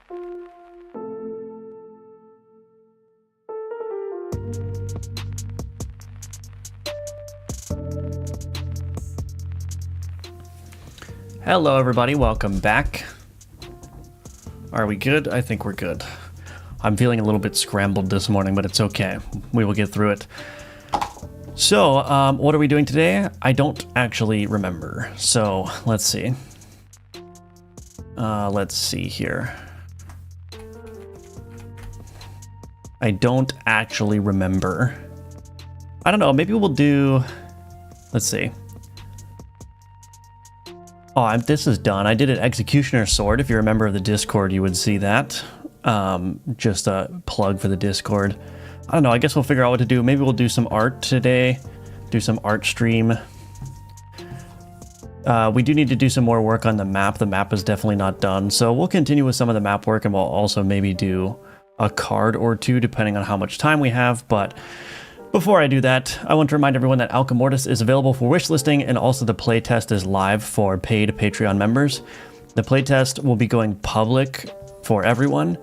Hello everybody, welcome back. Are we good? I think we're good. I'm feeling a little bit scrambled this morning, but it's okay. We will get through it. So, what are we doing today? I don't actually remember. So, let's see. Let's see here. I don't actually remember. I don't know, maybe we'll do... Let's see. Oh, this is done. I did an Executioner Sword. If you're a member of the Discord, you would see that. Just a plug for the Discord. I don't know, I guess we'll figure out what to do. Maybe we'll do some art today. Do some art stream. We do need to do some more work on the map. The map is definitely not done. So we'll continue with some of the map work, and we'll also maybe do a card or two, depending on how much time we have. But before I do that, I want to remind everyone that Alchemortis is available for wishlisting, and also the playtest is live for paid Patreon members. The playtest will be going public for everyone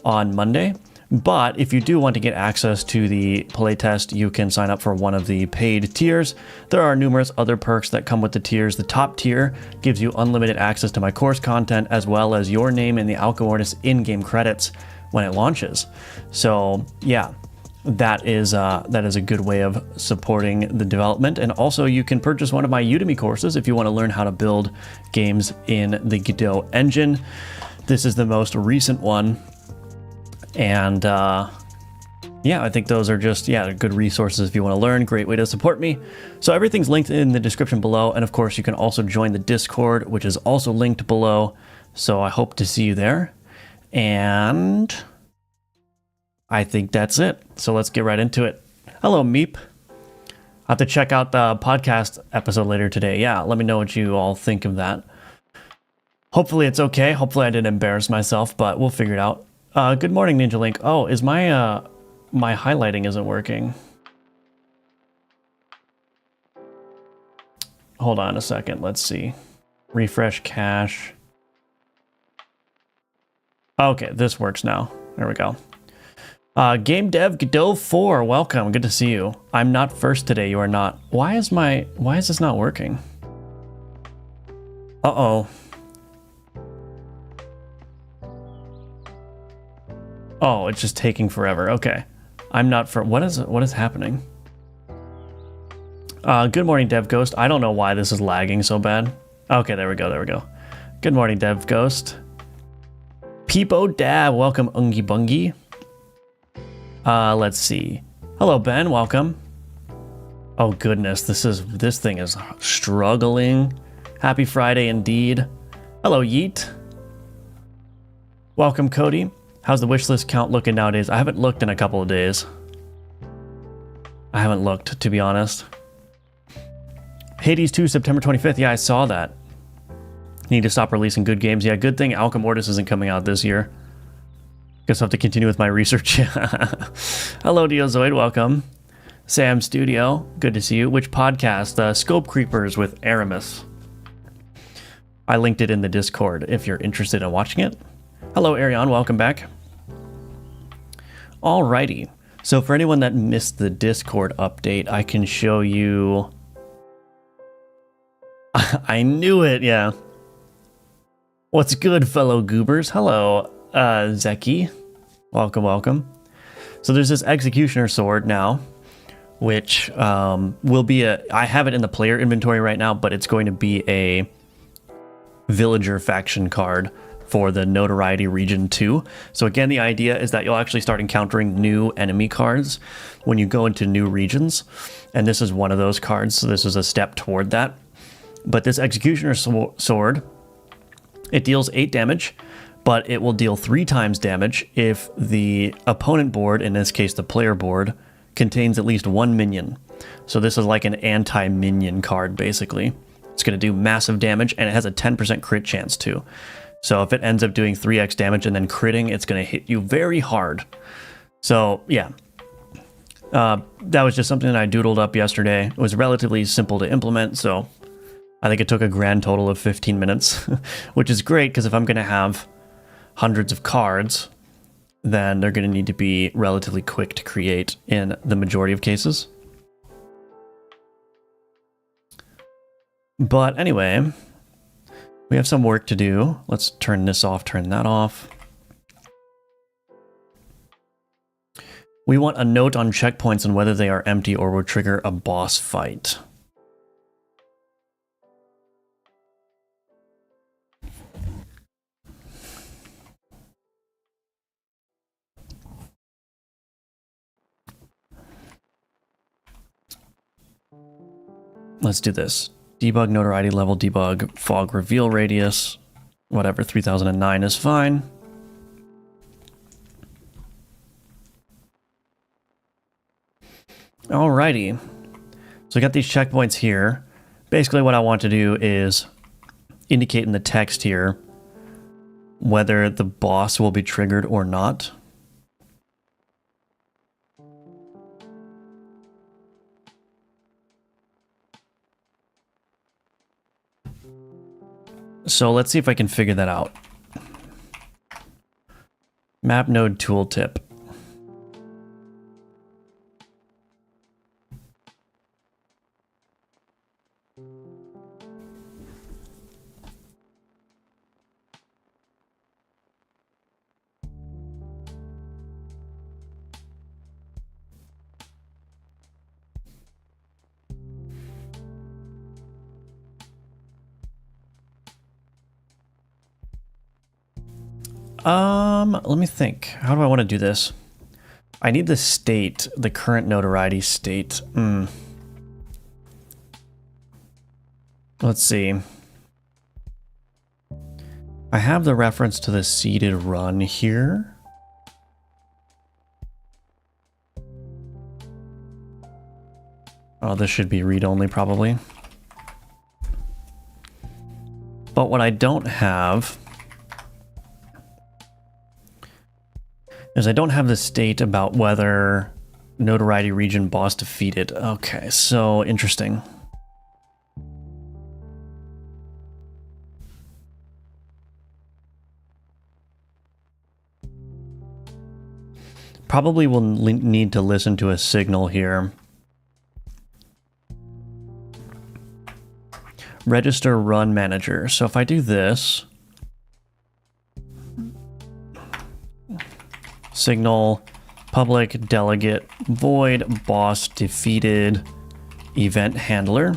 on Monday, but if you do want to get access to the playtest, you can sign up for one of the paid tiers. There are numerous other perks that come with the tiers. The top tier gives you unlimited access to my course content, as well as your name in the Alchemortis in-game credits when it launches. So yeah. That is a good way of supporting the development. And also you can purchase one of my Udemy courses if you want to learn how to build games in the Godot engine. This is the most recent one. And yeah, I think those are just, good resources if you want to learn. Great way to support me. So everything's linked in the description below. And of course, you can also join the Discord, which is also linked below. So I hope to see you there. And I think that's it. So let's get right into it. Hello, Meep. I'll have to check out the podcast episode later today. Yeah, let me know what you all think of that. Hopefully it's okay. Hopefully I didn't embarrass myself, but we'll figure it out. Good morning, Ninja Link. Oh, is my my highlighting isn't working. Hold on a second. Let's see. Refresh cache. Okay, this works now. There we go. Game Dev Godot 4, welcome. Good to see you. I'm not first today. You are not. Why is this not working? Uh-oh. Oh, it's just taking forever. Okay. I'm not for what is happening? Good morning, Dev Ghost. I don't know why this is lagging so bad. Okay, there we go. Good morning, Dev Ghost. Peepo Dab, welcome, Ungy Bungy. Let's see. Hello, Ben. Welcome. Oh goodness, this thing is struggling. Happy Friday indeed. Hello, Yeet. Welcome, Cody. How's the wishlist count looking nowadays? I haven't looked in a couple of days. I haven't looked, to be honest. Hades 2, September 25th. Yeah, I saw that. Need to stop releasing good games. Yeah, good thing Alchemortis isn't coming out this year. Guess I'll have to continue with my research. Hello, Diozoid. Welcome. Sam Studio. Good to see you. Which podcast? Scope Creepers with Aramis. I linked it in the Discord if you're interested in watching it. Hello, Arion. Welcome back. Alrighty. So for anyone that missed the Discord update, I can show you... I knew it, yeah. What's good, fellow goobers? Hello, Zeki. Welcome. So there's this Executioner Sword now, which will be I have it in the player inventory right now, but it's going to be a villager faction card for the Notoriety Region 2. So again, the idea is that you'll actually start encountering new enemy cards when you go into new regions. And this is one of those cards, so this is a step toward that. But this Executioner Sword, it deals 8 damage, but it will deal 3 times damage if the opponent board, in this case the player board, contains at least 1 minion. So this is like an anti-minion card, basically. It's going to do massive damage, and it has a 10% crit chance too. So if it ends up doing 3x damage and then critting, it's going to hit you very hard. So yeah, that was just something that I doodled up yesterday. It was relatively simple to implement, so I think it took a grand total of 15 minutes, which is great because if I'm going to have hundreds of cards, then they're going to need to be relatively quick to create in the majority of cases. But anyway, we have some work to do. Let's turn this off, turn that off. We want a note on checkpoints and whether they are empty or will trigger a boss fight. Let's do this. Debug notoriety level, debug fog reveal radius, whatever, 3009 is fine. Alrighty. So I got these checkpoints here. Basically what I want to do is indicate in the text here whether the boss will be triggered or not. So let's see if I can figure that out. Map node tooltip. Let me think. How do I want to do this? I need the state, the current notoriety state. Let's see. I have the reference to the seeded run here. Oh, this should be read-only probably. But what I don't have is I don't have the state about whether notoriety region boss defeated. Okay, so interesting. Probably will need to listen to a signal here. Register run manager. So if I do this, signal public delegate void boss defeated event handler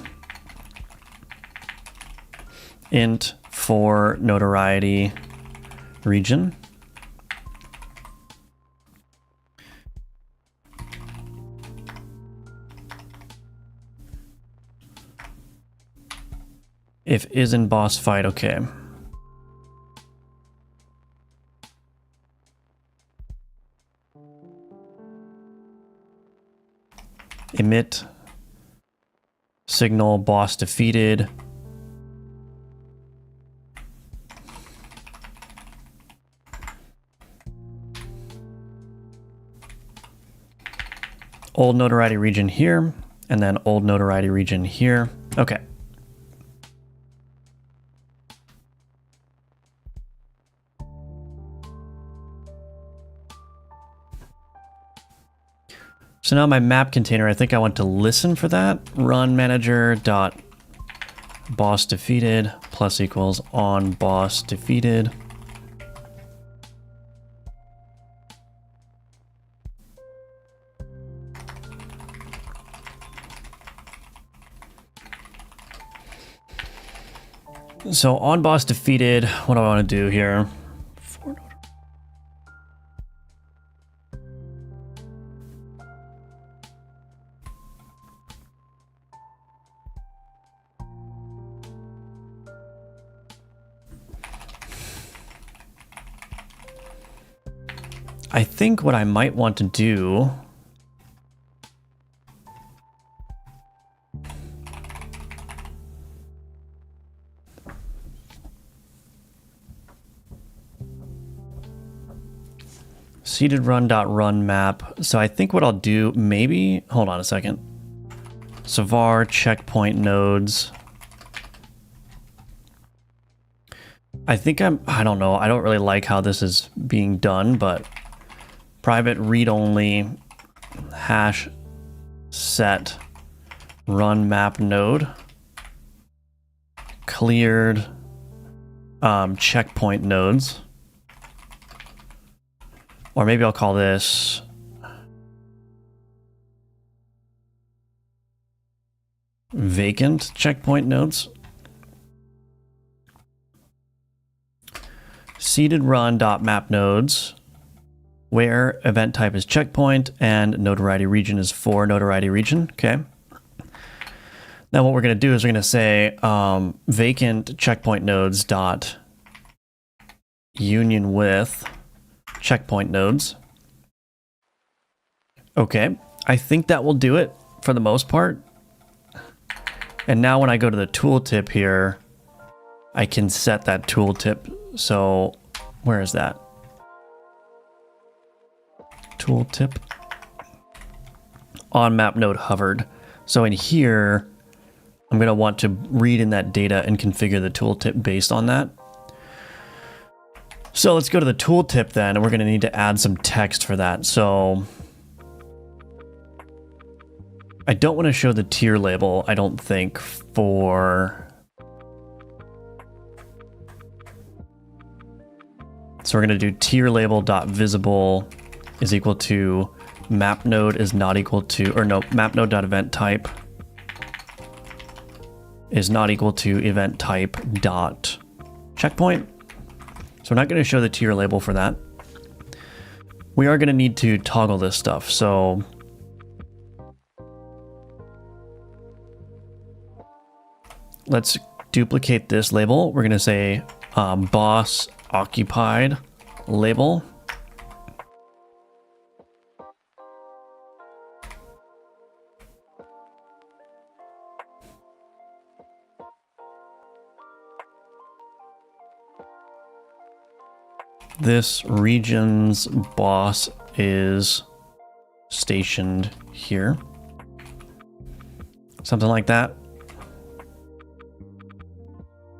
int for notoriety region. If is in boss fight, okay. Emit signal boss defeated. Old notoriety region here, and then old notoriety region here. Okay. So now my map container, I think I want to listen for that. Run manager dot boss defeated plus equals on boss defeated. So on boss defeated, what do I want to do here? I think what I might want to do seeded run.run map. So I think what I'll do, maybe, hold on a second. So var checkpoint nodes I think I don't know. I don't really like how this is being done, but private read-only hash set run map node cleared checkpoint nodes. Or maybe I'll call this vacant checkpoint nodes. Seeded run dot map nodes, where event type is checkpoint and notoriety region is for notoriety region. Okay. Now what we're going to do is we're going to say vacant checkpoint nodes dot union with checkpoint nodes. Okay, I think that will do it for the most part. And now when I go to the tooltip here, I can set that tooltip. So where is that? Tooltip on map node hovered. So in here, I'm going to want to read in that data and configure the tooltip based on that. So let's go to the tooltip then, and we're going to need to add some text for that. So I don't want to show the tier label, I don't think, for... So we're going to do tier label dot visible is equal to map node is not equal to, or no, map node dot event type is not equal to event type dot checkpoint. So we're not going to show the tier label for that. We are going to need to toggle this stuff. So let's duplicate this label. We're going to say boss occupied label. This region's boss is stationed here. Something like that.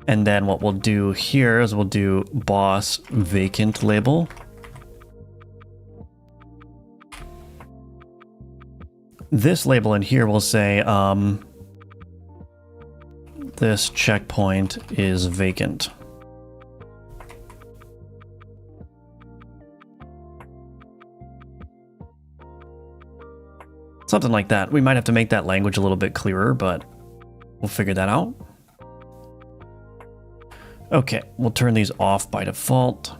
And then what we'll do here is we'll do boss vacant label. This label in here will say this checkpoint is vacant. Something like that. We might have to make that language a little bit clearer, but we'll figure that out. Okay, we'll turn these off by default.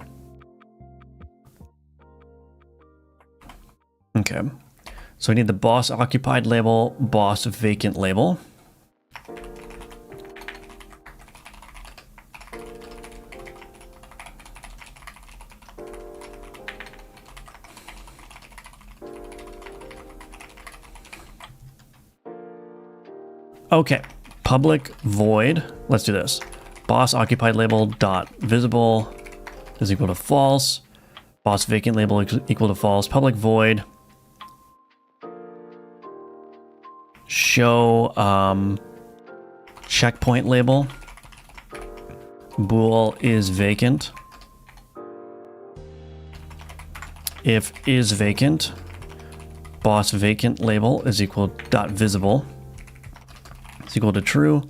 Okay, so we need the boss occupied label, boss vacant label. Okay, public void, let's do this. Boss occupied label dot visible is equal to false. Boss vacant label equal to false. Public void show checkpoint label bool is vacant. If is vacant, boss vacant label is equal dot visible is equal to true.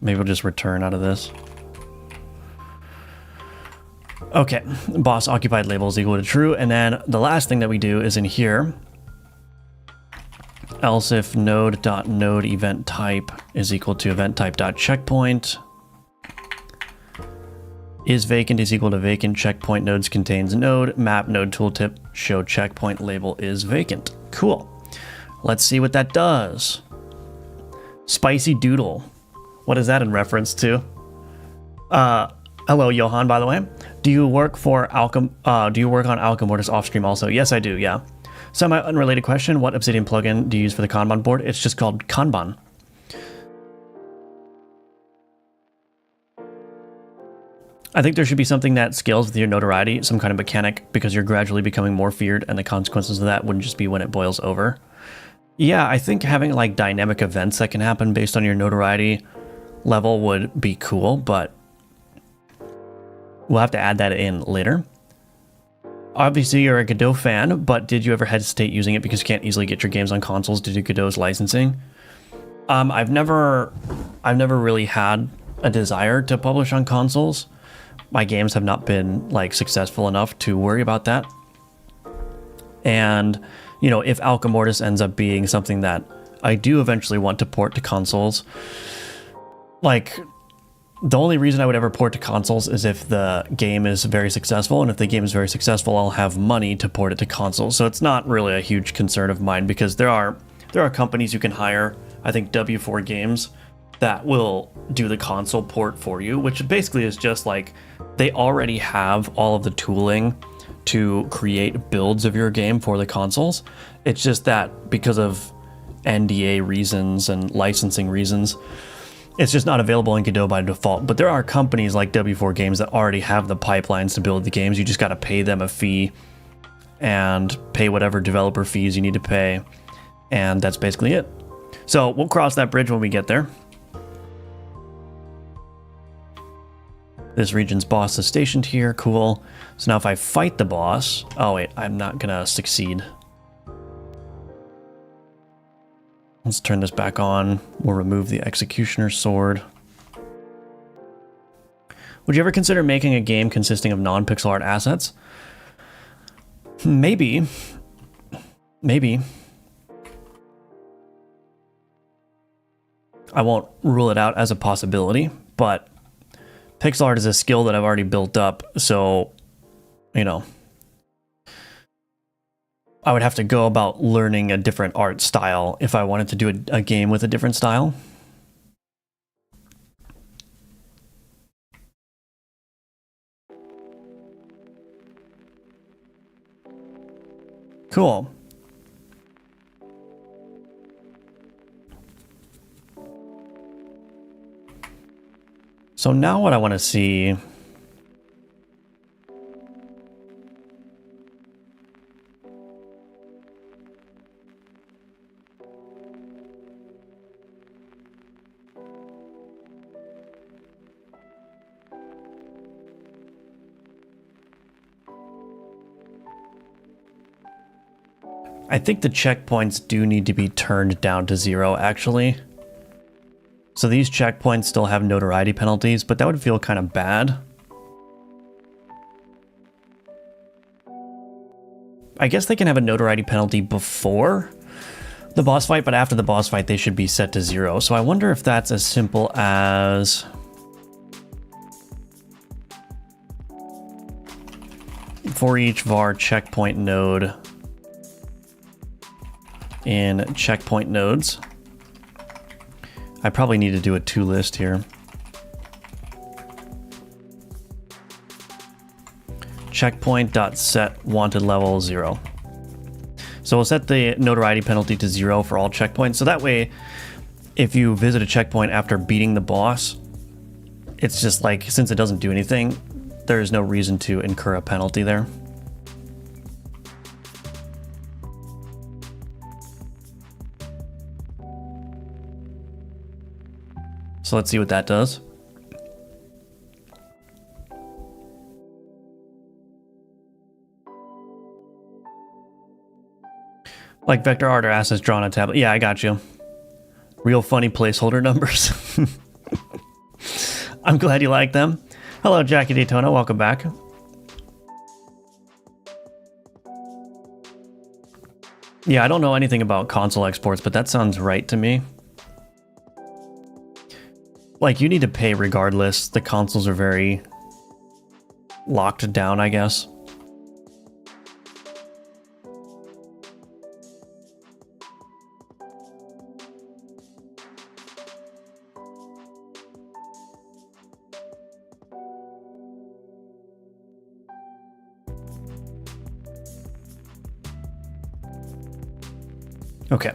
Maybe we'll just return out of this. Okay, boss occupied label is equal to true. And then the last thing that we do is in here, else if node.node event type is equal to event type dot checkpoint is vacant is equal to vacant checkpoint nodes contains node map node tooltip show checkpoint label is vacant. Cool. Let's see what that does. Spicy doodle. What is that in reference to? Hello, Johan, by the way. Do you work for do you work on Alchemortis off stream also? Yes, I do, yeah. Semi unrelated question. What Obsidian plugin do you use for the Kanban board? It's just called Kanban. I think there should be something that scales with your notoriety, some kind of mechanic, because you're gradually becoming more feared, and the consequences of that wouldn't just be when it boils over. Yeah, I think having like dynamic events that can happen based on your notoriety level would be cool, but We'll have to add that in later. Obviously, you're a Godot fan, but did you ever hesitate using it because you can't easily get your games on consoles due to Godot's licensing? I've never really had a desire to publish on consoles. My games have not been like successful enough to worry about that. And, you know, if Alka Mortis ends up being something that I do eventually want to port to consoles, like, the only reason I would ever port to consoles is if the game is very successful, and if the game is very successful, I'll have money to port it to consoles. So it's not really a huge concern of mine, because there are companies you can hire, I think W4 Games, that will do the console port for you, which basically is just like, they already have all of the tooling to create builds of your game for the consoles. It's just that because of NDA reasons and licensing reasons, it's just not available in Godot by default. But there are companies like W4 Games that already have the pipelines to build the games. You just got to pay them a fee and pay whatever developer fees you need to pay. And that's basically it. So we'll cross that bridge when we get there. This region's boss is stationed here. Cool. So now if I fight the boss... Oh, wait. I'm not going to succeed. Let's turn this back on. We'll remove the Executioner's Sword. Would you ever consider making a game consisting of non-pixel art assets? Maybe. Maybe. I won't rule it out as a possibility, but pixel art is a skill that I've already built up, so, you know, I would have to go about learning a different art style if I wanted to do a game with a different style. Cool. So now what I want to see... I think the checkpoints do need to be turned down to 0, actually. So these checkpoints still have notoriety penalties, but that would feel kind of bad. I guess they can have a notoriety penalty before the boss fight, but after the boss fight they should be set to 0. So I wonder if that's as simple as... for each var checkpoint node in checkpoint nodes. I probably need to do a to list here. Checkpoint.set wanted level 0. So we'll set the notoriety penalty to 0 for all checkpoints. So that way, if you visit a checkpoint after beating the boss, it's just like, since it doesn't do anything, there's no reason to incur a penalty there. So let's see what that does. Like vector art or assets drawn on a tablet. Yeah, I got you. Real funny placeholder numbers. I'm glad you like them. Hello, Jackie Daytona. Welcome back. Yeah, I don't know anything about console exports, but that sounds right to me. Like, you need to pay regardless. The consoles are very locked down, I guess. Okay.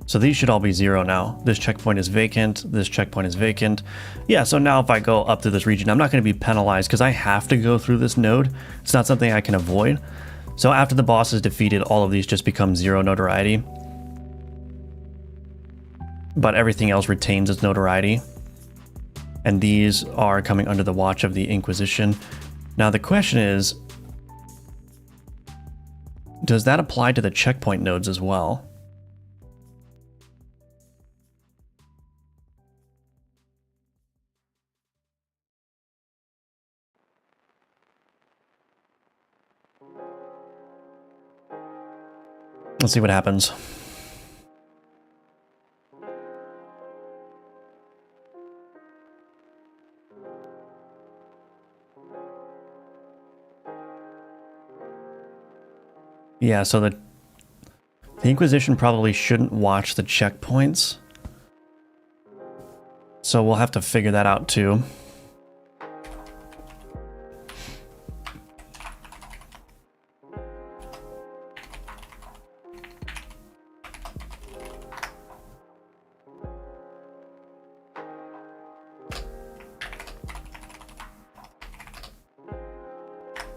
So these should all be 0 now. This checkpoint is vacant. This checkpoint is vacant. Yeah, so now if I go up to this region, I'm not going to be penalized because I have to go through this node. It's not something I can avoid. So after the boss is defeated, all of these just become 0 notoriety. But everything else retains its notoriety. And these are coming under the watch of the Inquisition. Now the question is, does that apply to the checkpoint nodes as well? Let's see what happens. Yeah, so the Inquisition probably shouldn't watch the checkpoints. So we'll have to figure that out too.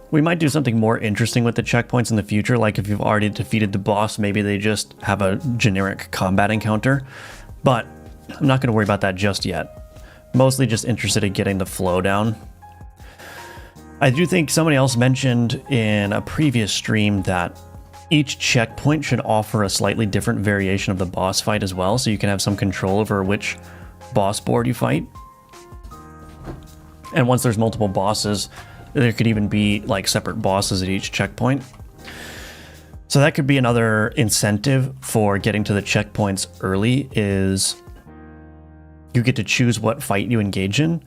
We might do something more interesting with the checkpoints in the future, like if you've already defeated the boss, maybe they just have a generic combat encounter. But I'm not going to worry about that just yet. Mostly just interested in getting the flow down. I do think somebody else mentioned in a previous stream that each checkpoint should offer a slightly different variation of the boss fight as well, so you can have some control over which boss board you fight. And once there's multiple bosses, there could even be like separate bosses at each checkpoint. So that could be another incentive for getting to the checkpoints early, is you get to choose what fight you engage in.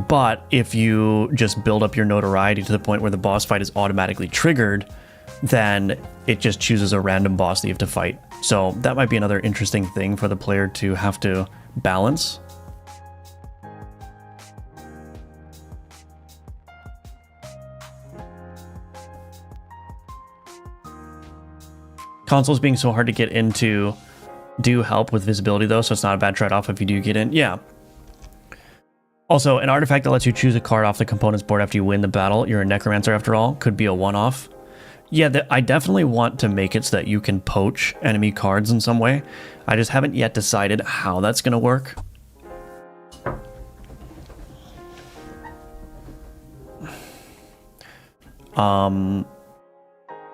But if you just build up your notoriety to the point where the boss fight is automatically triggered, then it just chooses a random boss that you have to fight. So that might be another interesting thing for the player to have to balance. Consoles being so hard to get into do help with visibility though, so it's not a bad trade-off if you do get in. Yeah. Also, an artifact that lets you choose a card off the components board after you win the battle. You're a Necromancer after all. Could be a one-off. Yeah, I definitely want to make it so that you can poach enemy cards in some way. I just haven't yet decided how that's going to work.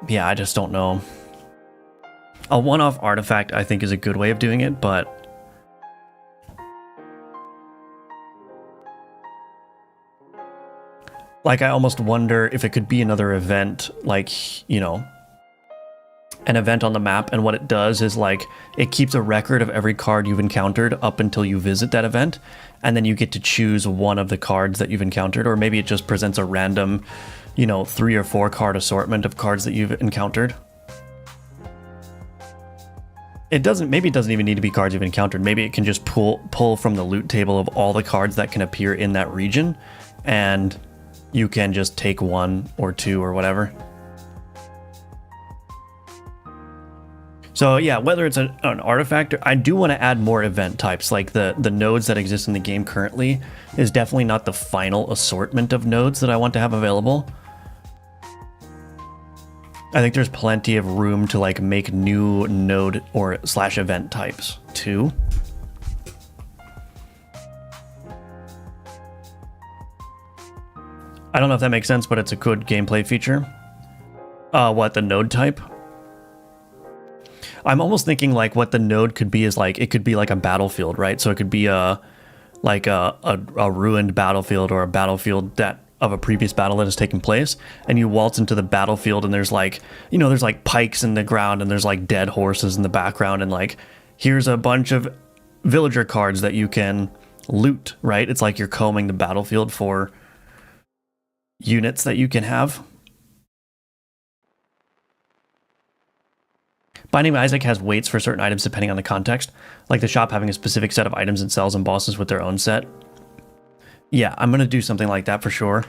Yeah, I just don't know. A one-off artifact, I think, is a good way of doing it, but like, I almost wonder if it could be another event, like, you know, an event on the map, and what it does is, like, it keeps a record of every card you've encountered up until you visit that event, and then you get to choose one of the cards that you've encountered, or maybe it just presents a random, you know, 3 or 4 card assortment of cards that you've encountered. Maybe it doesn't even need to be cards you've encountered. Maybe it can just pull from the loot table of all the cards that can appear in that region, and you can just take 1 or 2 or whatever. So yeah, whether it's an artifact, I do want to add more event types. Like the nodes that exist in the game currently is definitely not the final assortment of nodes that I want to have available. I think there's plenty of room to like make new node or / event types too. I don't know if that makes sense, but it's a good gameplay feature. What, the node type? I'm almost thinking like what the node could be is like, it could be like a battlefield, right? So it could be a ruined battlefield, or a battlefield that of a previous battle that has taken place, and you waltz into the battlefield and there's like, you know, there's like pikes in the ground and there's like dead horses in the background, and like here's a bunch of villager cards that you can loot, right? It's like you're combing the battlefield for units that you can have. Binding of Isaac has weights for certain items depending on the context, like the shop having a specific set of items and cells and bosses with their own set. Yeah, I'm gonna do something like that for sure.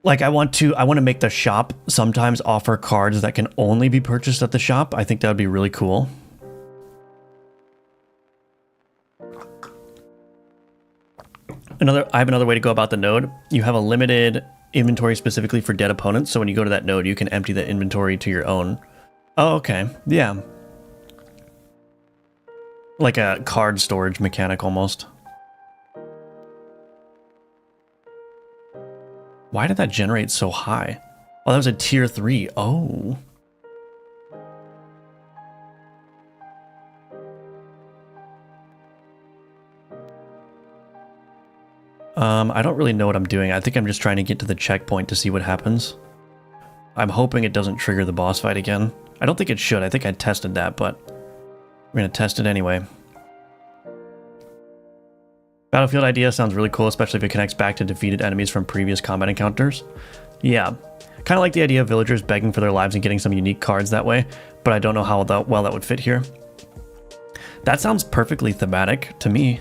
Like I want to make the shop sometimes offer cards that can only be purchased at the shop. I think that would be really cool. I have another way to go about the node. You have a limited inventory specifically for dead opponents, so when you go to that node, you can empty the inventory to your own. Oh, okay. Yeah. Like a card storage mechanic almost. Why did that generate so high? Oh, that was a tier 3. Oh. I don't really know what I'm doing. I think I'm just trying to get to the checkpoint to see what happens. I'm hoping it doesn't trigger the boss fight again. I don't think it should. I think I tested that, but we're going to test it anyway. Battlefield idea sounds really cool, especially if it connects back to defeated enemies from previous combat encounters. Yeah, kind of like the idea of villagers begging for their lives and getting some unique cards that way, but I don't know how well that would fit here. That sounds perfectly thematic to me.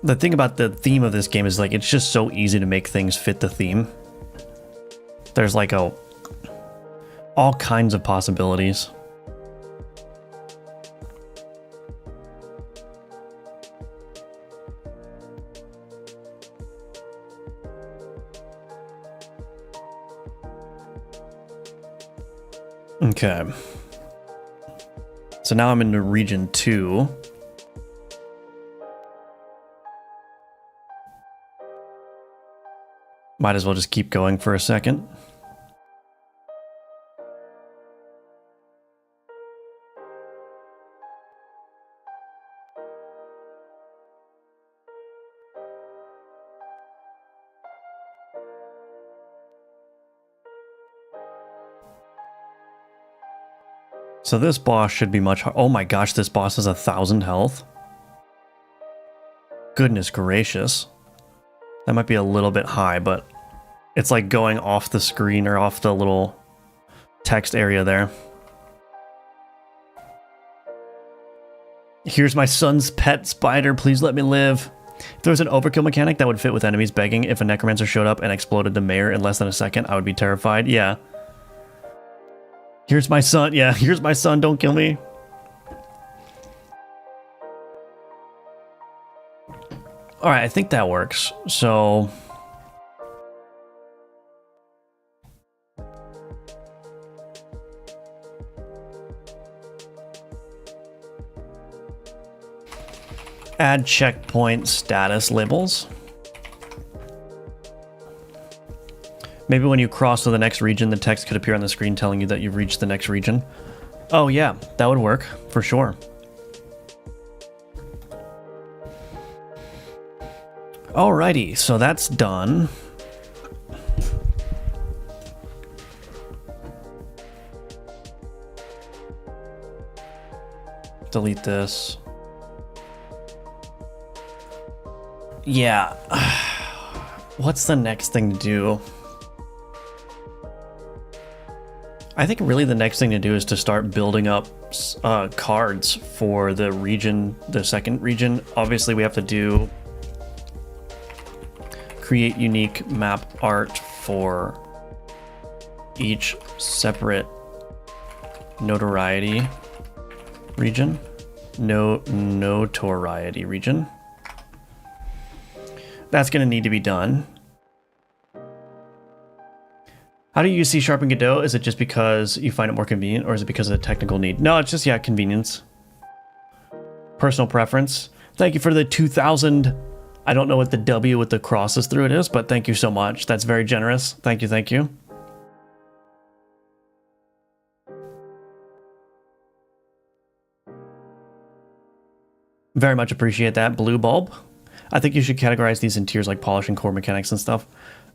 The thing about the theme of this game is like it's just so easy to make things fit the theme. There's like all kinds of possibilities. Okay. So now I'm into region 2. Might as well just keep going for a second. So this boss should be much oh my gosh, this boss has 1,000 health. Goodness gracious. That might be a little bit high, but it's like going off the screen or off the little text area there. Here's my son's pet spider, please let me live. If there was an overkill mechanic that would fit with enemies begging, if a necromancer showed up and exploded the mayor in less than a second, I would be terrified. Yeah. Here's my son. Yeah, here's my son. Don't kill me. All right, I think that works. So add checkpoint status labels. Maybe when you cross to the next region, the text could appear on the screen telling you that you've reached the next region. Oh yeah, that would work, for sure. Alrighty, so that's done. Delete this. Yeah. What's the next thing to do? I think really the next thing to do is to start building up cards for the region, the second region. Obviously we have to do create unique map art for each separate notoriety region. Notoriety region. That's going to need to be done. How do you use C# in Godot? Is it just because you find it more convenient, or is it because of the technical need? No, it's just, yeah, convenience. Personal preference. Thank you for the 2,000. I don't know what the W with the crosses through it is, but thank you so much. That's very generous. Thank you, thank you. Very much appreciate that, Blue Bulb. I think you should categorize these in tiers like polish and core mechanics and stuff.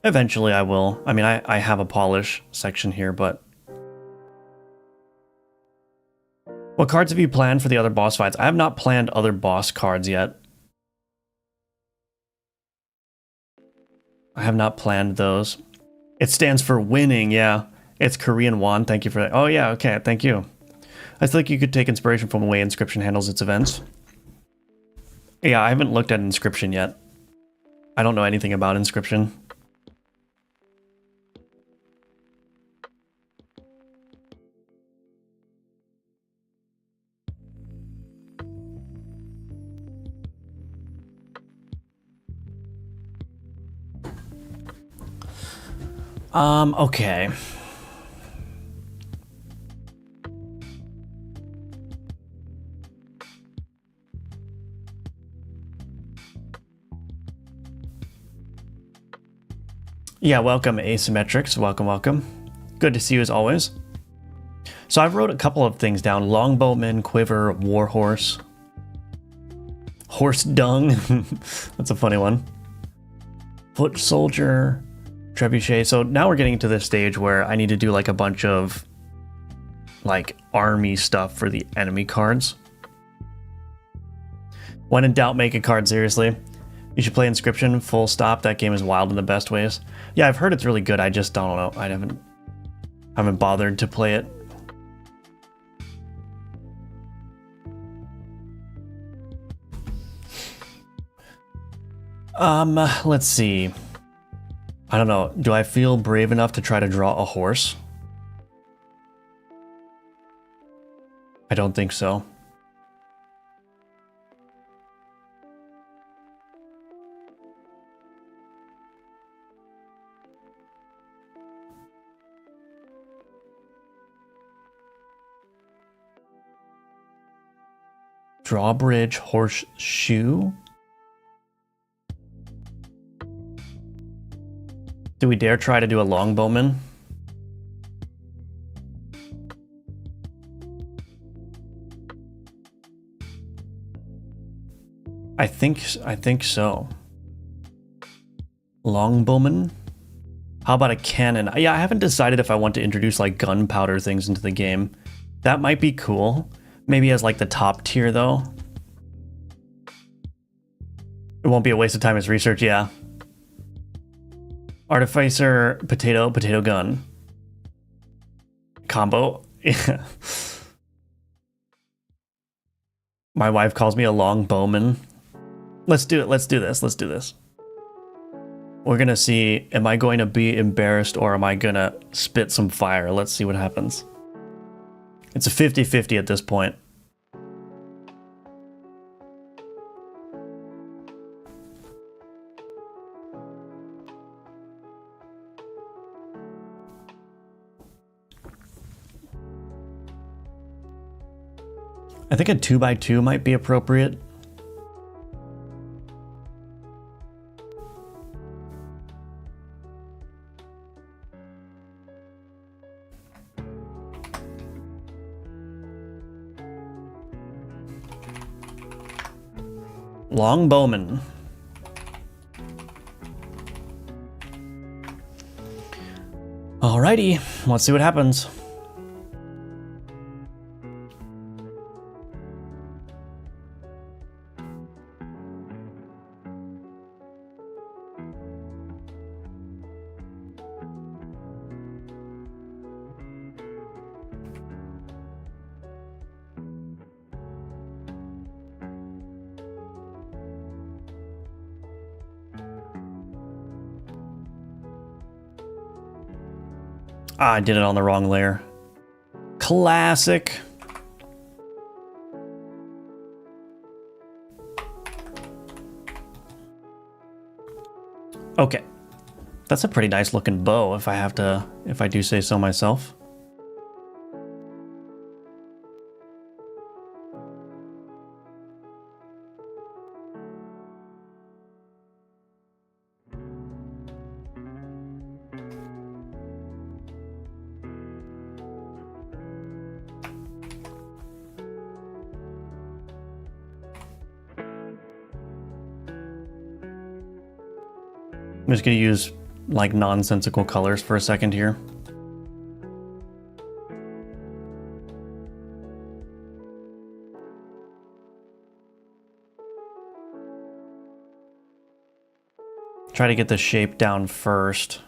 Eventually I will. I mean, I have a polish section here, but... What cards have you planned for the other boss fights? I have not planned other boss cards yet. I have not planned those. It stands for winning, yeah. It's Korean won, thank you for that. Oh yeah, okay, thank you. I feel like you could take inspiration from the way Inscription handles its events. Yeah, I haven't looked at Inscription yet. I don't know anything about Inscription. Okay. Yeah, welcome Asymmetrics. Welcome, welcome. Good to see you as always. So I've wrote a couple of things down. Longbowman, Quiver, Warhorse. Horse Dung. That's a funny one. Foot Soldier, Trebuchet. So now we're getting to the stage where I need to do like a bunch of like army stuff for the enemy cards. When in doubt, make a card, seriously. You should play Inscription, full stop. That game is wild in the best ways. Yeah, I've heard it's really good. I just don't know. I haven't bothered to play it. Let's see. I don't know. Do I feel brave enough to try to draw a horse? I don't think so. Drawbridge, Horseshoe. Do we dare try to do a Longbowman? I think so. Longbowman? How about a cannon? Yeah, I haven't decided if I want to introduce like gunpowder things into the game. That might be cool. Maybe as like the top tier though. It won't be a waste of time as research, yeah. Artificer, potato, potato gun. Combo. Yeah. My wife calls me a Longbowman. Let's do it. Let's do this. Let's do this. We're gonna see, am I going to be embarrassed or am I gonna spit some fire? Let's see what happens. It's a 50-50 at this point. I think a 2x2 might be appropriate. Longbowman. Alrighty, let's see what happens. Ah, I did it on the wrong layer. Classic. Okay. That's a pretty nice looking bow if I do say so myself. I'm just gonna use like nonsensical colors for a second here. Try to get the shape down first.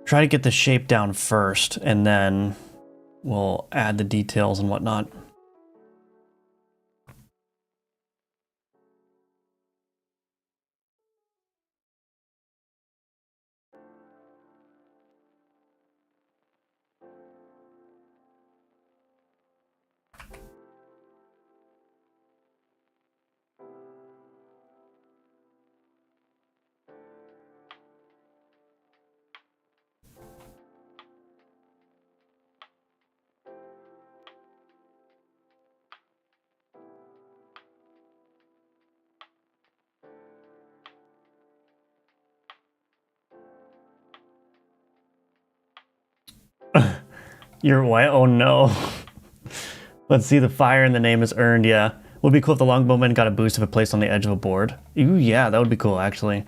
Try to get the shape down first, and then we'll add the details and whatnot. You're white? Oh no. Let's see, the fire in the name is earned, yeah. Would be cool if the Longbowman got a boost if it placed on the edge of a board. Ooh, yeah, that would be cool, actually.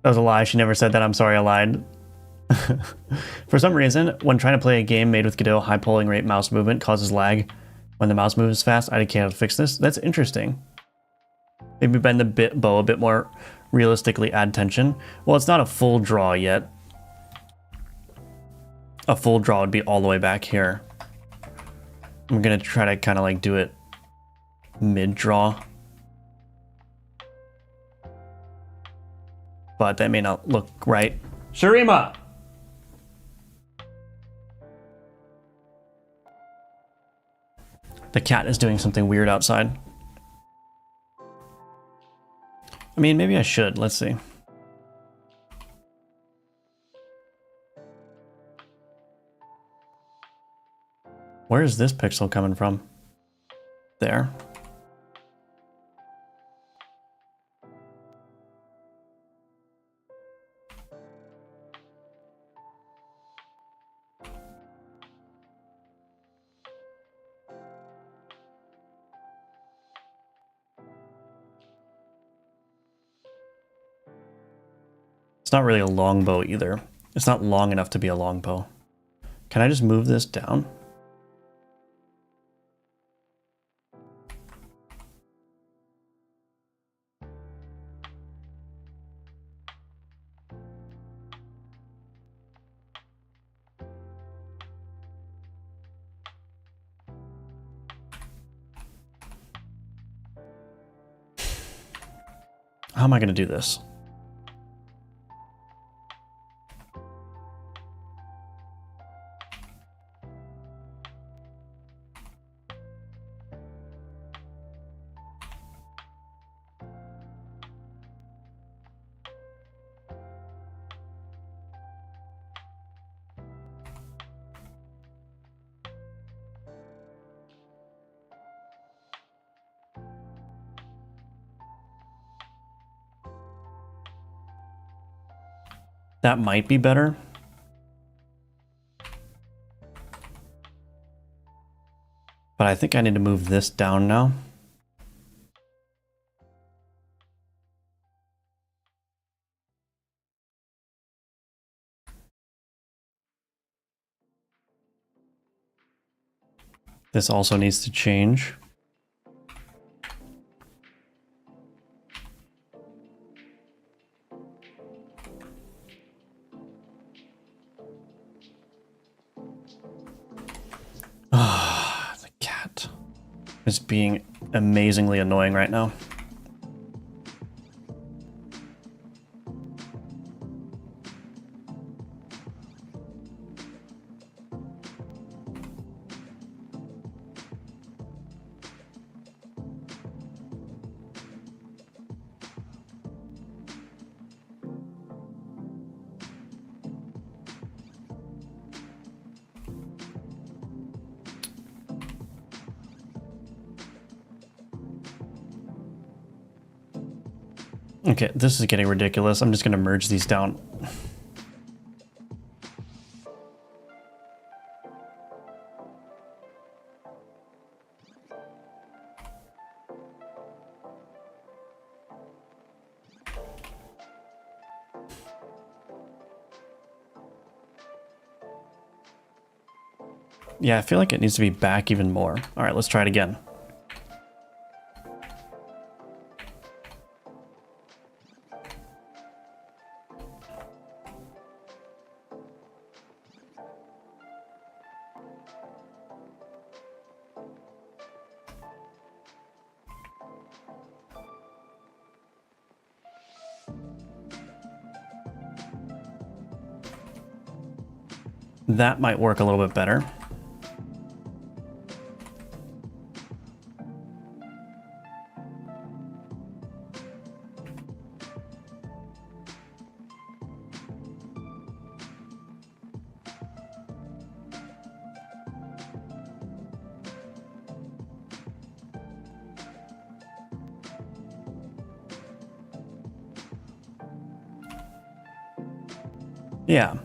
That was a lie, she never said that, I'm sorry, I lied. For some reason, when trying to play a game made with Godot, high polling rate mouse movement causes lag when the mouse moves fast. I can't fix this. That's interesting. Maybe bend the bow a bit more realistically, add tension. Well, it's not a full draw yet. A full draw would be all the way back here. I'm gonna try to kind of like do it mid-draw. But that may not look right. Shurima! The cat is doing something weird outside. I mean, maybe I should. Let's see. Where is this pixel coming from? There. It's not really a longbow either. It's not long enough to be a longbow. Can I just move this down? How am I going to do this? That might be better. But I think I need to move this down now. This also needs to change. The cat is being amazingly annoying right now. Okay, this is getting ridiculous. I'm just going to merge these down. Yeah, I feel like it needs to be back even more. All right, let's try it again. That might work a little bit better. Yeah.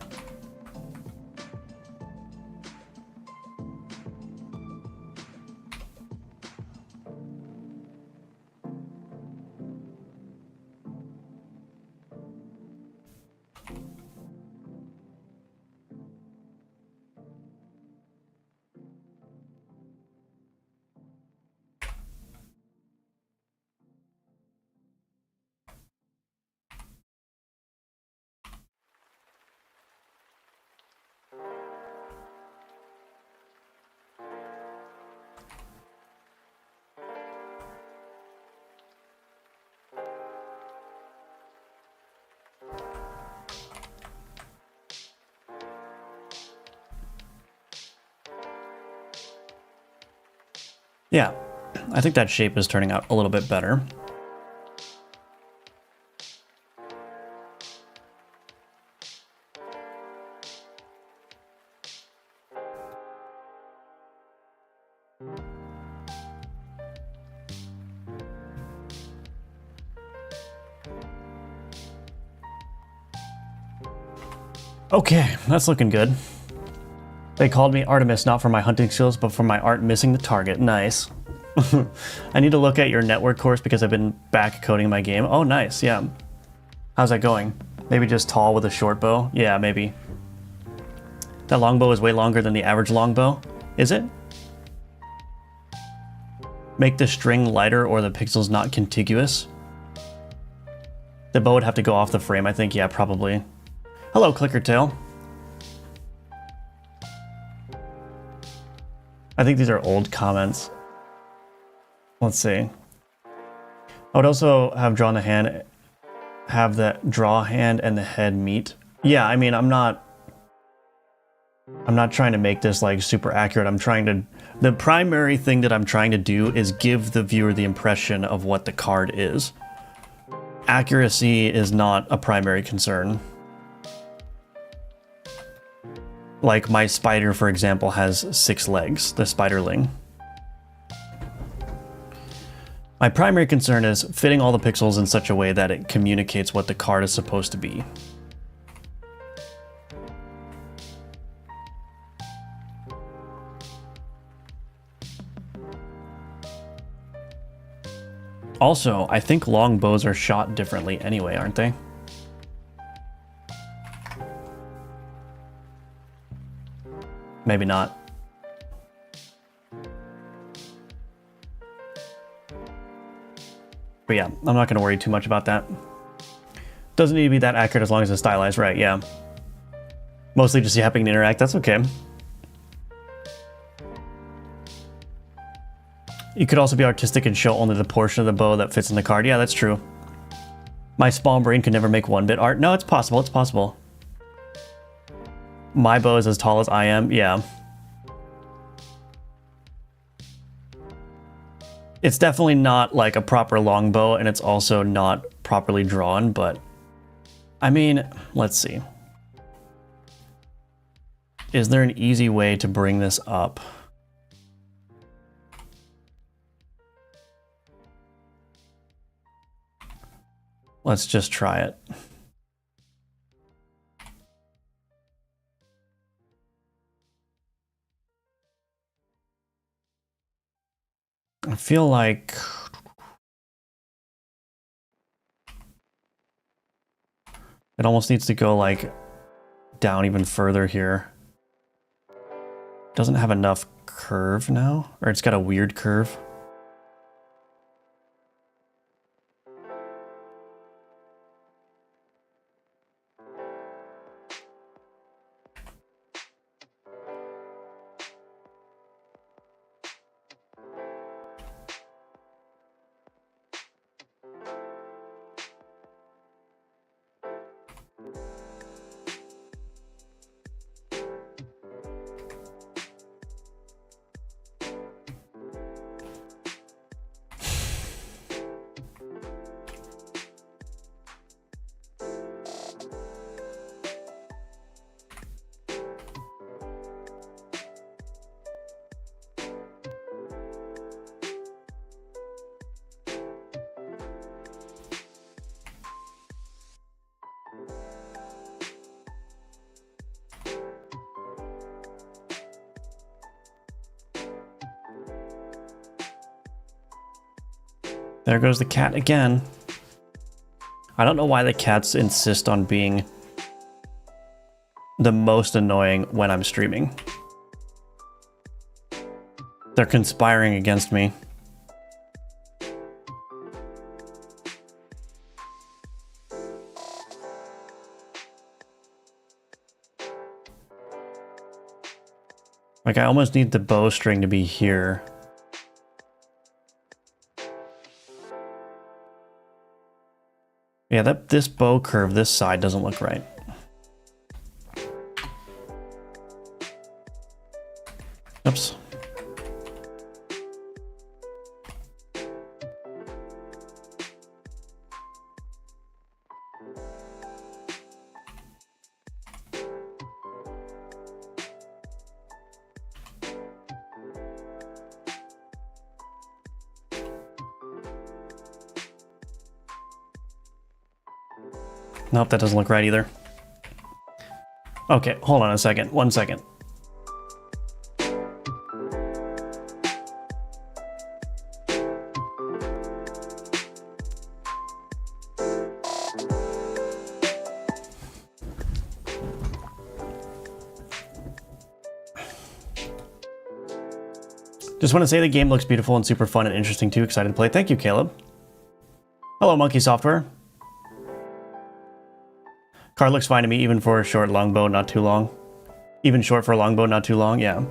Yeah, I think that shape is turning out a little bit better. Okay, that's looking good. They called me Artemis not for my hunting skills, but for my art missing the target. Nice. I need to look at your network course because I've been back coding my game. Oh, nice, yeah. How's that going? Maybe just tall with a short bow? Yeah, maybe. That longbow is way longer than the average longbow. Is it? Make the string lighter or the pixels not contiguous. The bow would have to go off the frame, I think. Yeah, probably. Hello, Clickertail. I think these are old comments. Let's see. I would also have drawn the hand, have the draw hand and the head meet. Yeah, I mean, I'm not trying to make this like super accurate. The primary thing that I'm trying to do is give the viewer the impression of what the card is. Accuracy is not a primary concern. Like my spider, for example, has 6 legs, the spiderling. My primary concern is fitting all the pixels in such a way that it communicates what the card is supposed to be. Also, I think long bows are shot differently anyway, aren't they? Maybe not. But yeah, I'm not going to worry too much about that. Doesn't need to be that accurate as long as it's stylized, right? Yeah. Mostly just happening to interact. That's okay. You could also be artistic and show only the portion of the bow that fits in the card. Yeah, that's true. My small brain could never make 1-bit art. No, it's possible. It's possible. My bow is as tall as I am. Yeah. It's definitely not like a proper longbow, and it's also not properly drawn, but I mean, let's see. Is there an easy way to bring this up? Let's just try it. I feel like it almost needs to go like down even further here. Doesn't have enough curve now, or it's got a weird curve. There goes the cat again. I don't know why the cats insist on being the most annoying when I'm streaming. They're conspiring against me. Like, I almost need the bowstring to be here. Yeah, this bow curve, this side doesn't look right. Oops. Nope, that doesn't look right either. Okay, hold on a second. 1 second. Just want to say the game looks beautiful and super fun and interesting too. Excited to play. Thank you, Caleb. Hello, Monkey Software. Card looks fine to me, even for a short longbow, not too long. Even short for a longbow, not too long, yeah.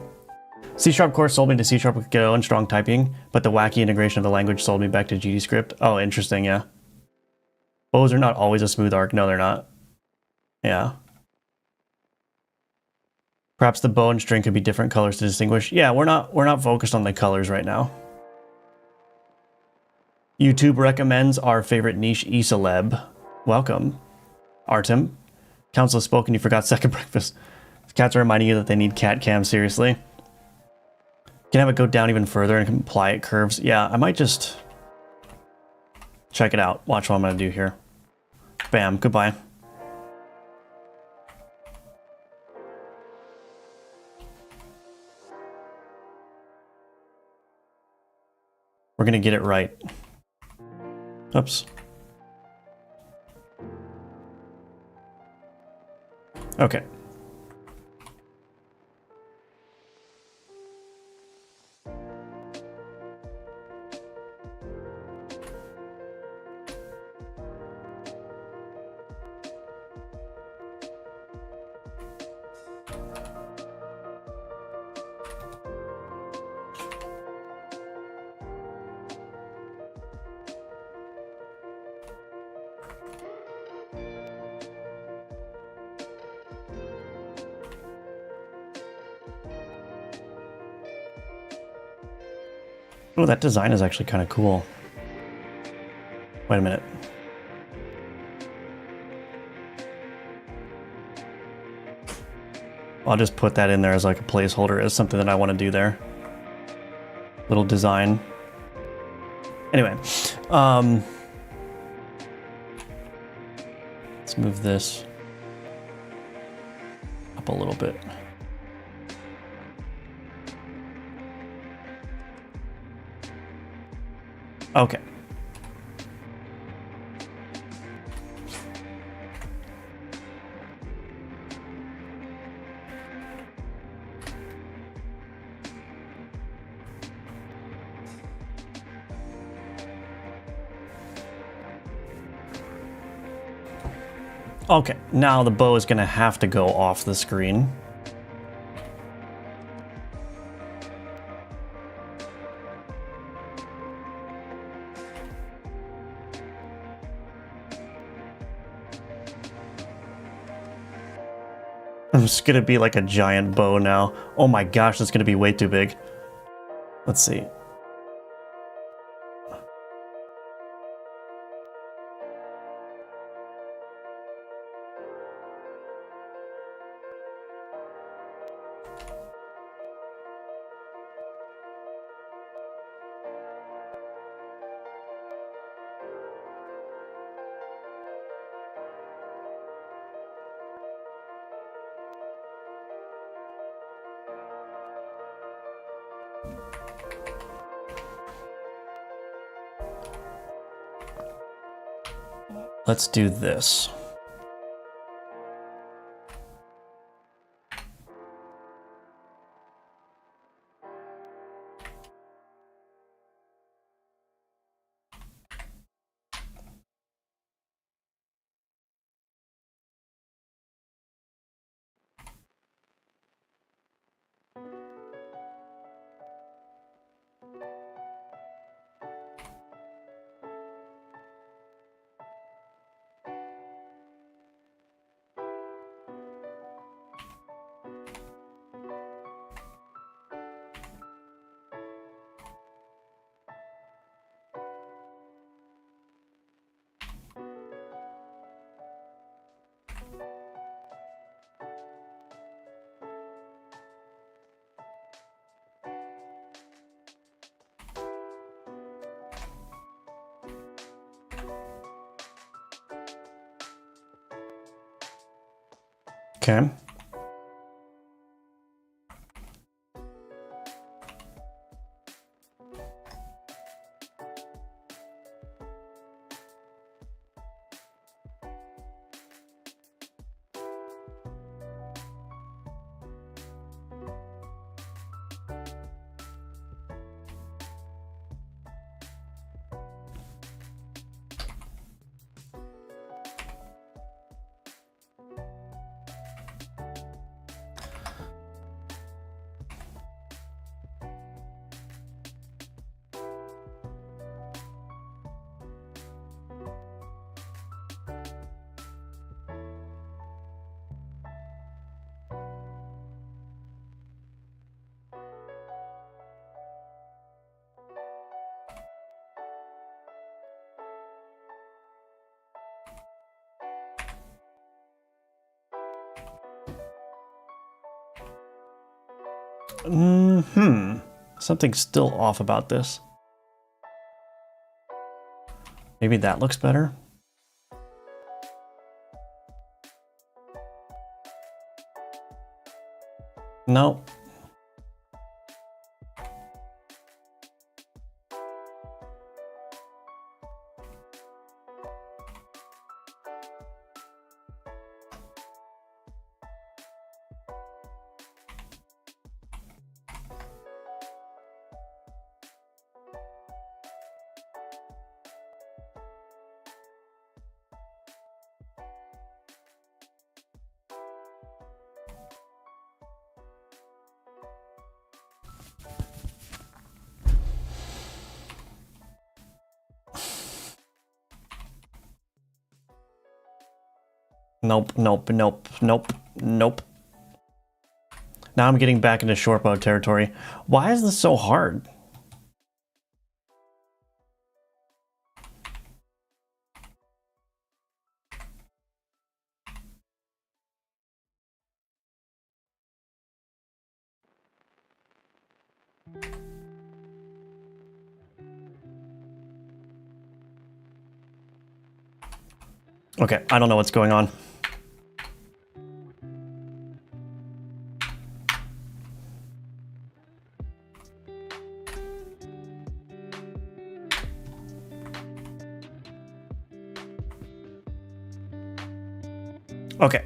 C-sharp course sold me to C-sharp with Godot and strong typing, but the wacky integration of the language sold me back to GDScript. Oh, interesting, yeah. Bows are not always a smooth arc. No, they're not. Yeah. Perhaps the bow and string could be different colors to distinguish. Yeah, we're not focused on the colors right now. YouTube recommends our favorite niche Isaleb. Welcome. Artem. Council has spoken, you forgot second breakfast. Cats are reminding you that they need cat cam, seriously. Can have it go down even further and apply it curves. Yeah, I might just check it out. Watch what I'm gonna do here. Bam, goodbye. We're gonna get it right. Oops. Okay. Oh, that design is actually kind of cool. Wait a minute. I'll just put that in there as like a placeholder, as something that I want to do there. Little design. Anyway, let's move this up a little bit. Okay. Okay, now the bow is going to have to go off the screen. It's gonna be like a giant bow now. Oh my gosh, that's gonna be way too big. Let's see. Let's do this. Okay. Something's still off about this. Maybe that looks better. No. Nope, nope, nope, nope, nope. Now I'm getting back into short bow territory. Why is this so hard? Okay, I don't know what's going on. Okay.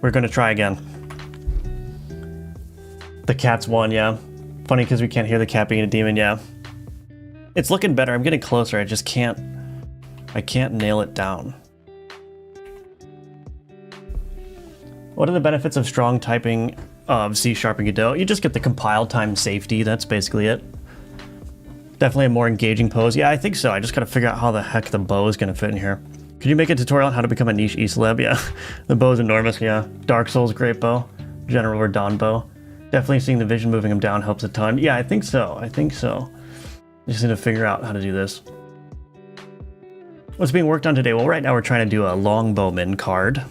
We're gonna try again. The cat's won, yeah. Funny because we can't hear the cat being a demon, yeah. It's looking better. I'm getting closer. I just can't... I can't nail it down. What are the benefits of strong typing of C# and Godot? You just get the compile time safety. That's basically it. Definitely a more engaging pose. Yeah, I think so. I just gotta figure out how the heck the bow is gonna fit in here. Could you make a tutorial on how to become a niche E-celeb? Yeah, the bow is enormous, yeah. Dark Souls, great bow. General Radon bow. Definitely seeing the vision moving him down helps a ton. Yeah, I think so. I think so. Just need to figure out how to do this. What's being worked on today? Well, right now we're trying to do a Longbowman card.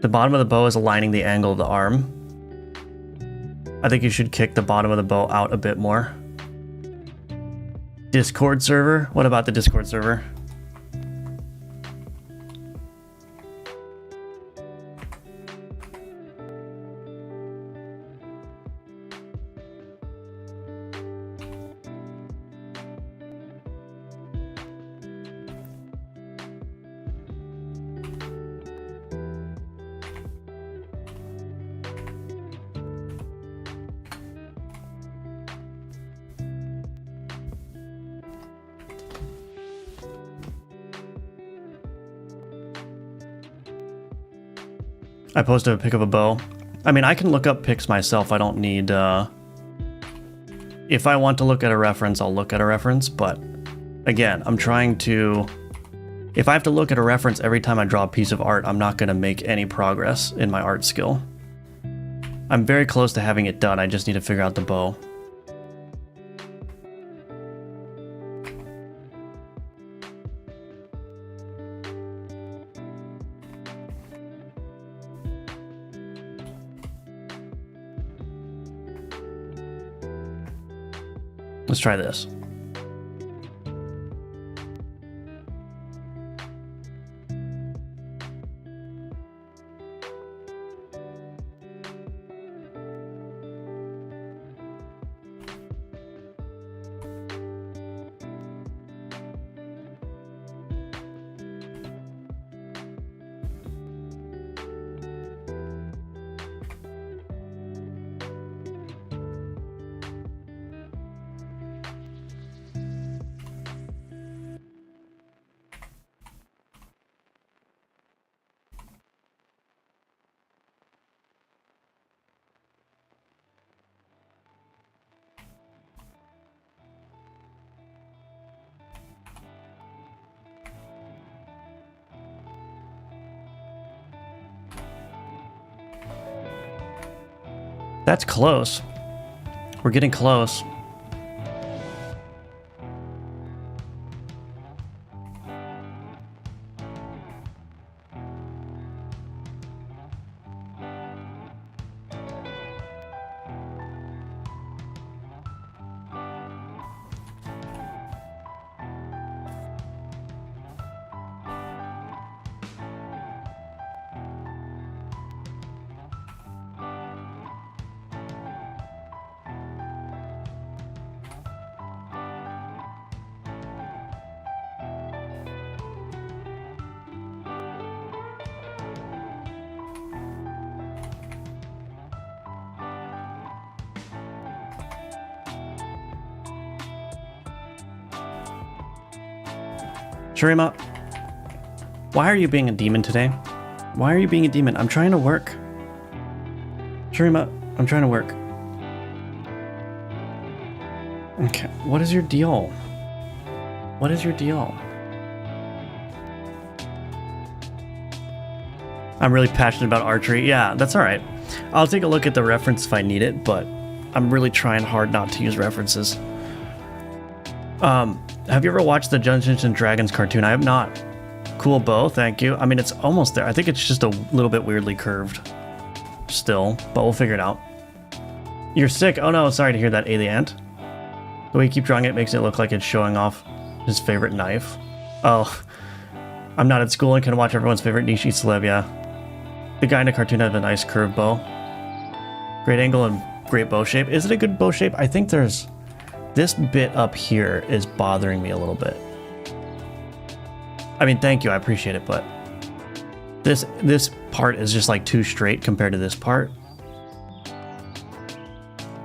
The bottom of the bow is aligning the angle of the arm. I think you should kick the bottom of the bow out a bit more. Discord server? What about the Discord server? I posted a pic of a bow. I mean, I can look up pics myself. I don't need... If I want to look at a reference, I'll look at a reference. But again, I'm trying to... If I have to look at a reference every time I draw a piece of art, I'm not going to make any progress in my art skill. I'm very close to having it done. I just need to figure out the bow. Let's try this. That's close. We're getting close. Shurima, why are you being a demon today? Why are you being a demon? I'm trying to work. Shurima, I'm trying to work. Okay, what is your deal? What is your deal? I'm really passionate about archery. Yeah, that's all right. I'll take a look at the reference if I need it, but I'm really trying hard not to use references. Have you ever watched the Dungeons and Dragons cartoon? I have not. Cool bow, thank you. I mean, it's almost there. I think it's just a little bit weirdly curved still, but we'll figure it out. You're sick? Oh no, sorry to hear that, Alient. The way you keep drawing it makes it look like it's showing off his favorite knife. Oh, I'm not at school and can watch everyone's favorite niche celeb, yeah. The guy in the cartoon has a nice curved bow. Great angle and great bow shape. Is it a good bow shape? I think there's... This bit up here is bothering me a little bit. I mean, thank you, I appreciate it, but this part is just like too straight compared to this part.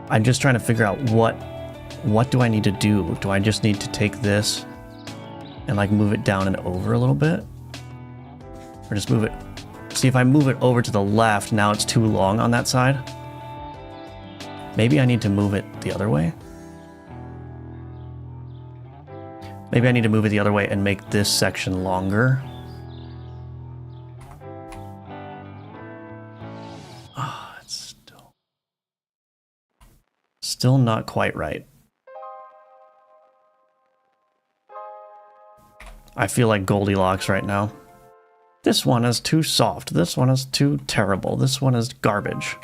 I'm just trying to figure out what do I need to do? Do I just need to take this and like move it down and over a little bit? Or just move it? See, if I move it over to the left, now it's too long on that side. Maybe I need to move it the other way. Maybe I need to move it the other way and make this section longer. Ah, oh, it's still not quite right. I feel like Goldilocks right now. This one is too soft. This one is too terrible. This one is garbage.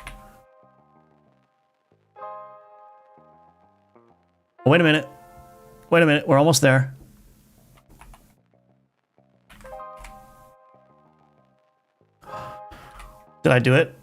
Wait a minute. Wait a minute. We're almost there. Did I do it?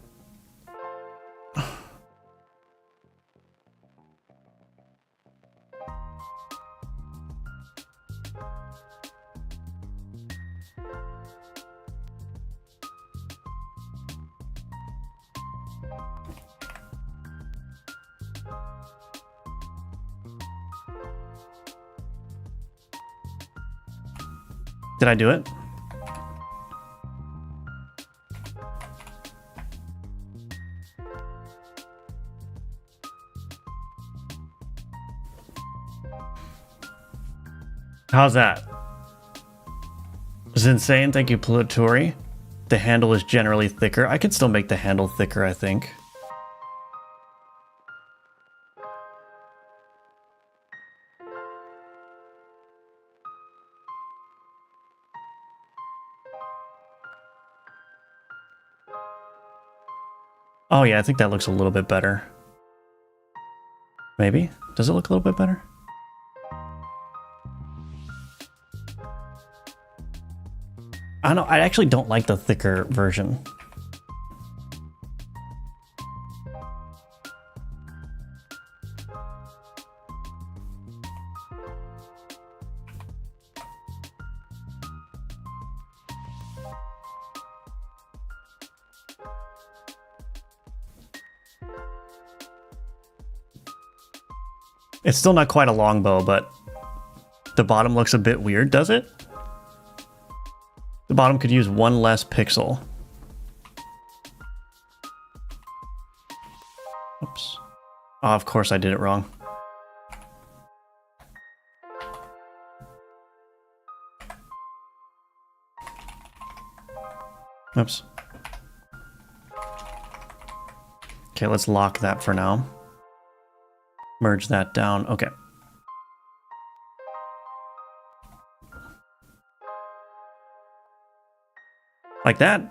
Did I do it? How's that? It's insane. Thank you, Platori. The handle is generally thicker. I could still make the handle thicker, I think. Oh yeah, I think that looks a little bit better. Maybe? Does it look a little bit better? I don't know, I actually don't like the thicker version. It's still not quite a longbow, but the bottom looks a bit weird, does it? The bottom could use one less pixel. Oops. Oh, of course I did it wrong. Oops. Okay, let's lock that for now. Merge that down. Okay. Like that.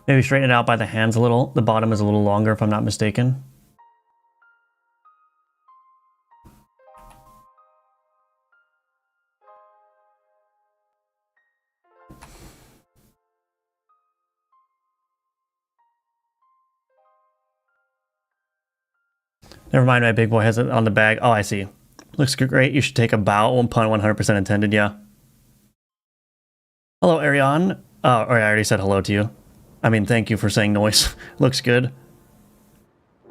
Maybe straighten it out by the hands a little. The bottom is a little longer if I'm not mistaken. Never mind, my big boy has it on the bag. Oh, I see. Looks great. You should take a bow. 1 pun, 100% intended, yeah. Hello, Ariane. Oh, I already said hello to you. I mean, thank you for saying noise. Looks good.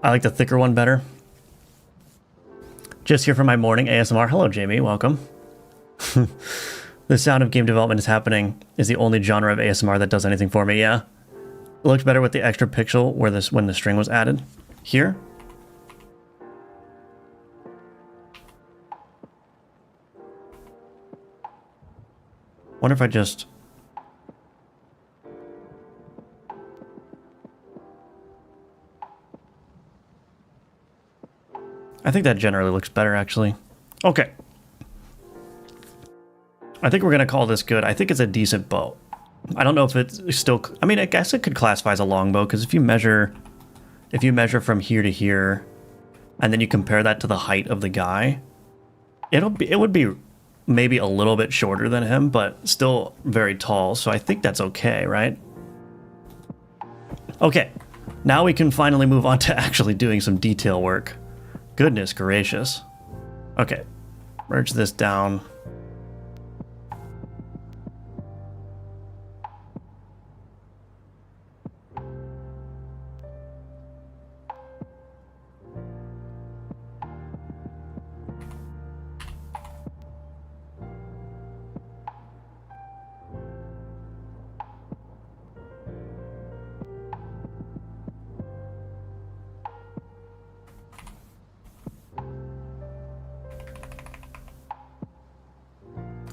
I like the thicker one better. Just here for my morning ASMR. Hello, Jamie. Welcome. The sound of game development is happening is the only genre of ASMR that does anything for me, yeah. It looks better with the extra pixel where when the string was added. Here. Wonder if I just... I think that generally looks better, actually. Okay. I think we're going to call this good. I think it's a decent bow. I don't know if it's still... I mean, I guess it could classify as a longbow, because if you measure from here to here, and then you compare that to the height of the guy, it would be maybe a little bit shorter than him, but still very tall, so I think that's okay, right? Okay, now we can finally move on to actually doing some detail work. Goodness gracious. Okay, merge this down.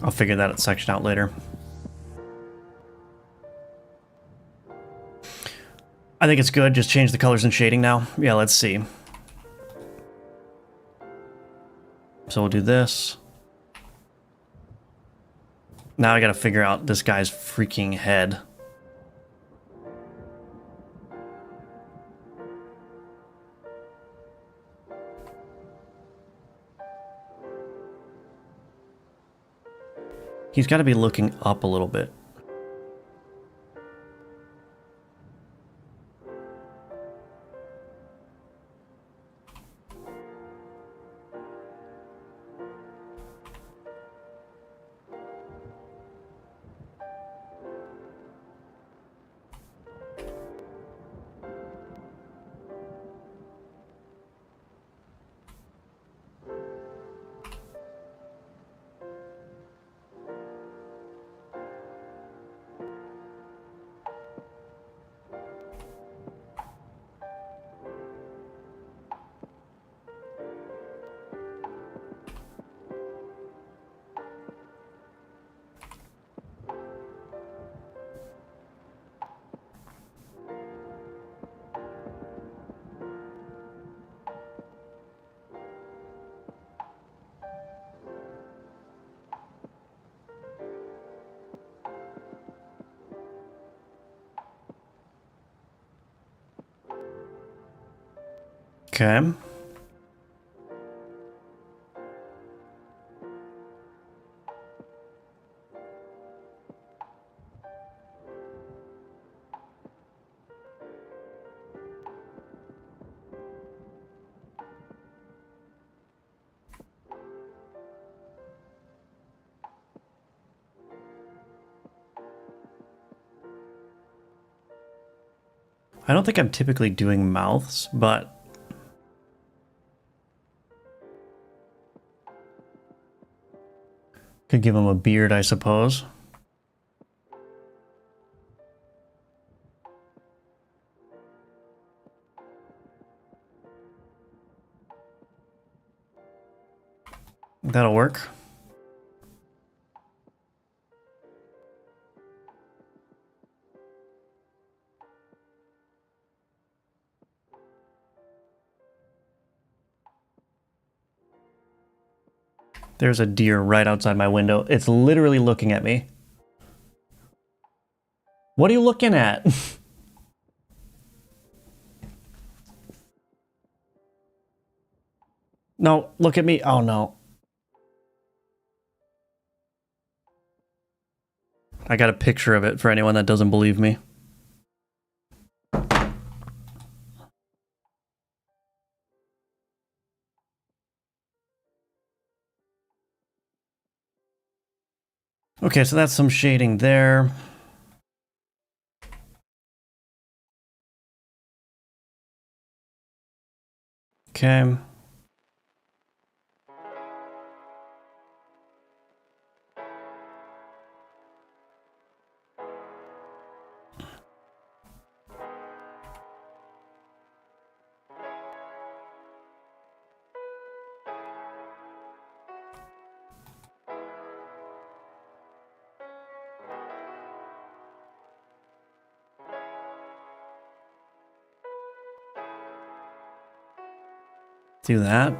I'll figure that section out later. I think it's good. Just change the colors and shading now. Yeah, let's see. So we'll do this. Now I gotta figure out this guy's freaking head. He's got to be looking up a little bit. Okay. I don't think I'm typically doing mouths, but could give him a beard, I suppose. That'll work. There's a deer right outside my window. It's literally looking at me. What are you looking at? No, look at me. Oh no. I got a picture of it for anyone that doesn't believe me. Okay, so that's some shading there. Okay. Do that.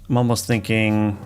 I'm almost thinking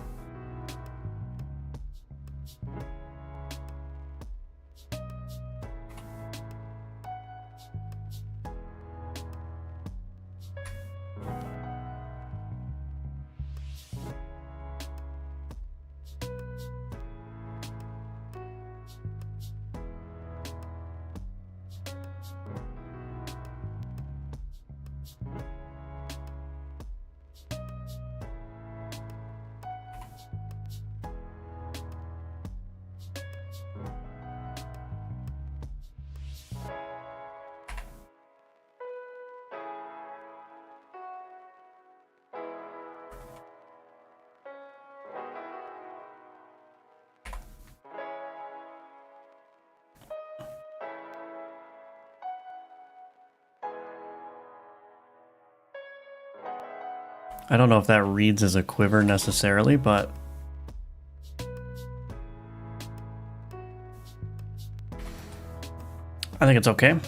I don't know if that reads as a quiver necessarily, but I think it's okay.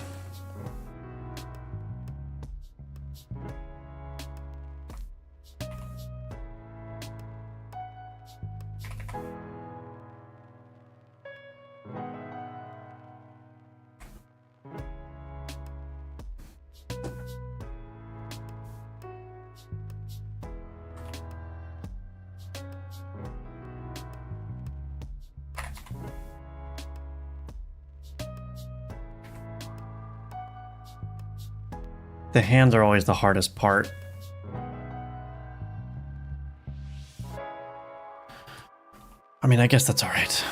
The hands are always the hardest part. I mean, I guess that's all right.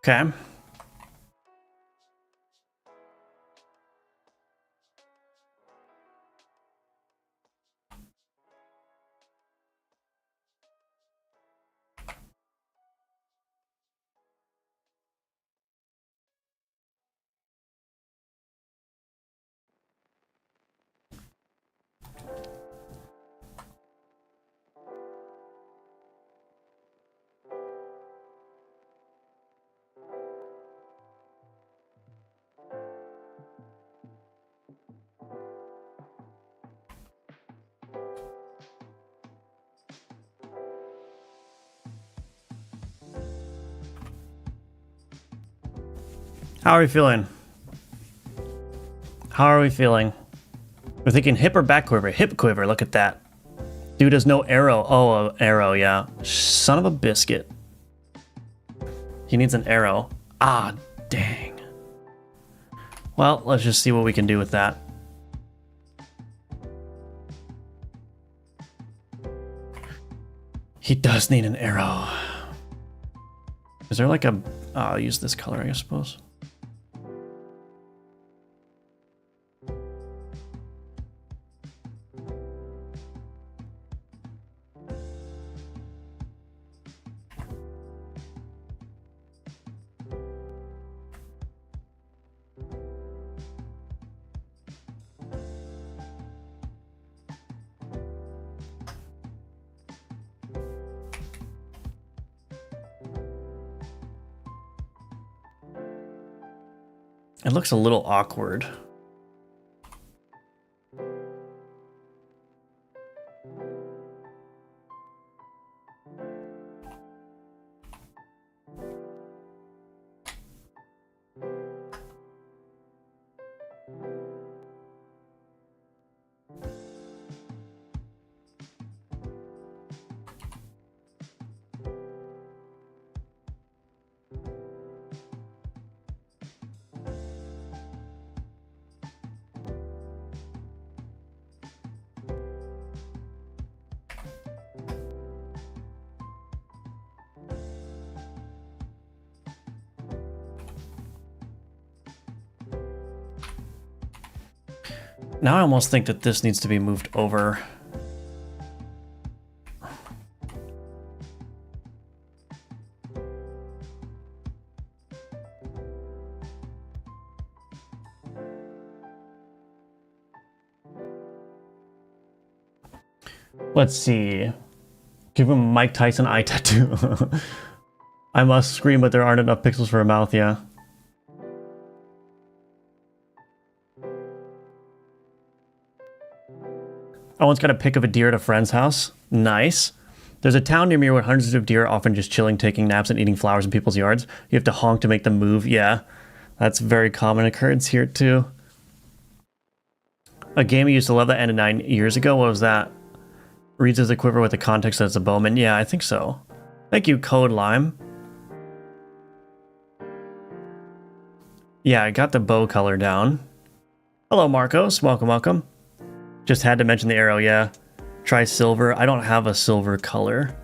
Okay. How are we feeling? How are we feeling? We're thinking hip or back quiver? Hip quiver, look at that. Dude has no arrow. Oh, arrow, yeah. Son of a biscuit. He needs an arrow. Ah, dang. Well, let's just see what we can do with that. He does need an arrow. Is there like a... I'll use this color, I suppose. It looks a little awkward. Now I almost think that this needs to be moved over. Let's see. Give him a Mike Tyson eye tattoo. I must scream, but there aren't enough pixels for a mouth, yeah. I once got a pic of a deer at a friend's house. Nice. There's a town near me where hundreds of deer are often just chilling, taking naps, and eating flowers in people's yards. You have to honk to make them move. Yeah, that's a very common occurrence here, too. A game I used to love that ended 9 years ago. What was that? Reads as a quiver with the context that it's a bowman. Yeah, I think so. Thank you, Code Lime. Yeah, I got the bow color down. Hello, Marcos. Welcome, welcome. Just had to mention the arrow, yeah. Try silver. I don't have a silver color.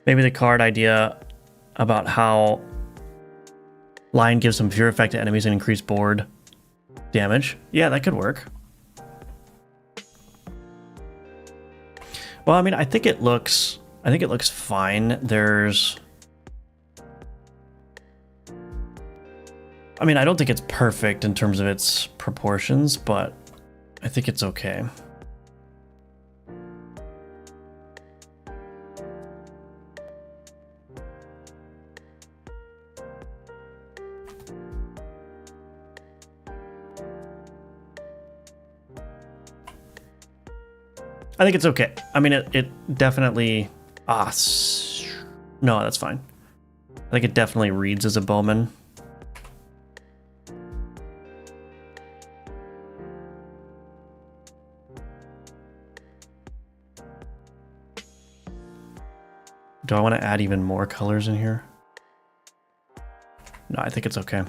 Maybe the card idea about how Lion gives some fear effect to enemies and increased board damage. Yeah, that could work. Well, I mean, I think it looks fine. There's... I mean, I don't think it's perfect in terms of its proportions, but I think it's okay. I think it's okay. I mean, it definitely... no, that's fine. I think it definitely reads as a bowman. Do I want to add even more colors in here? No, I think it's okay.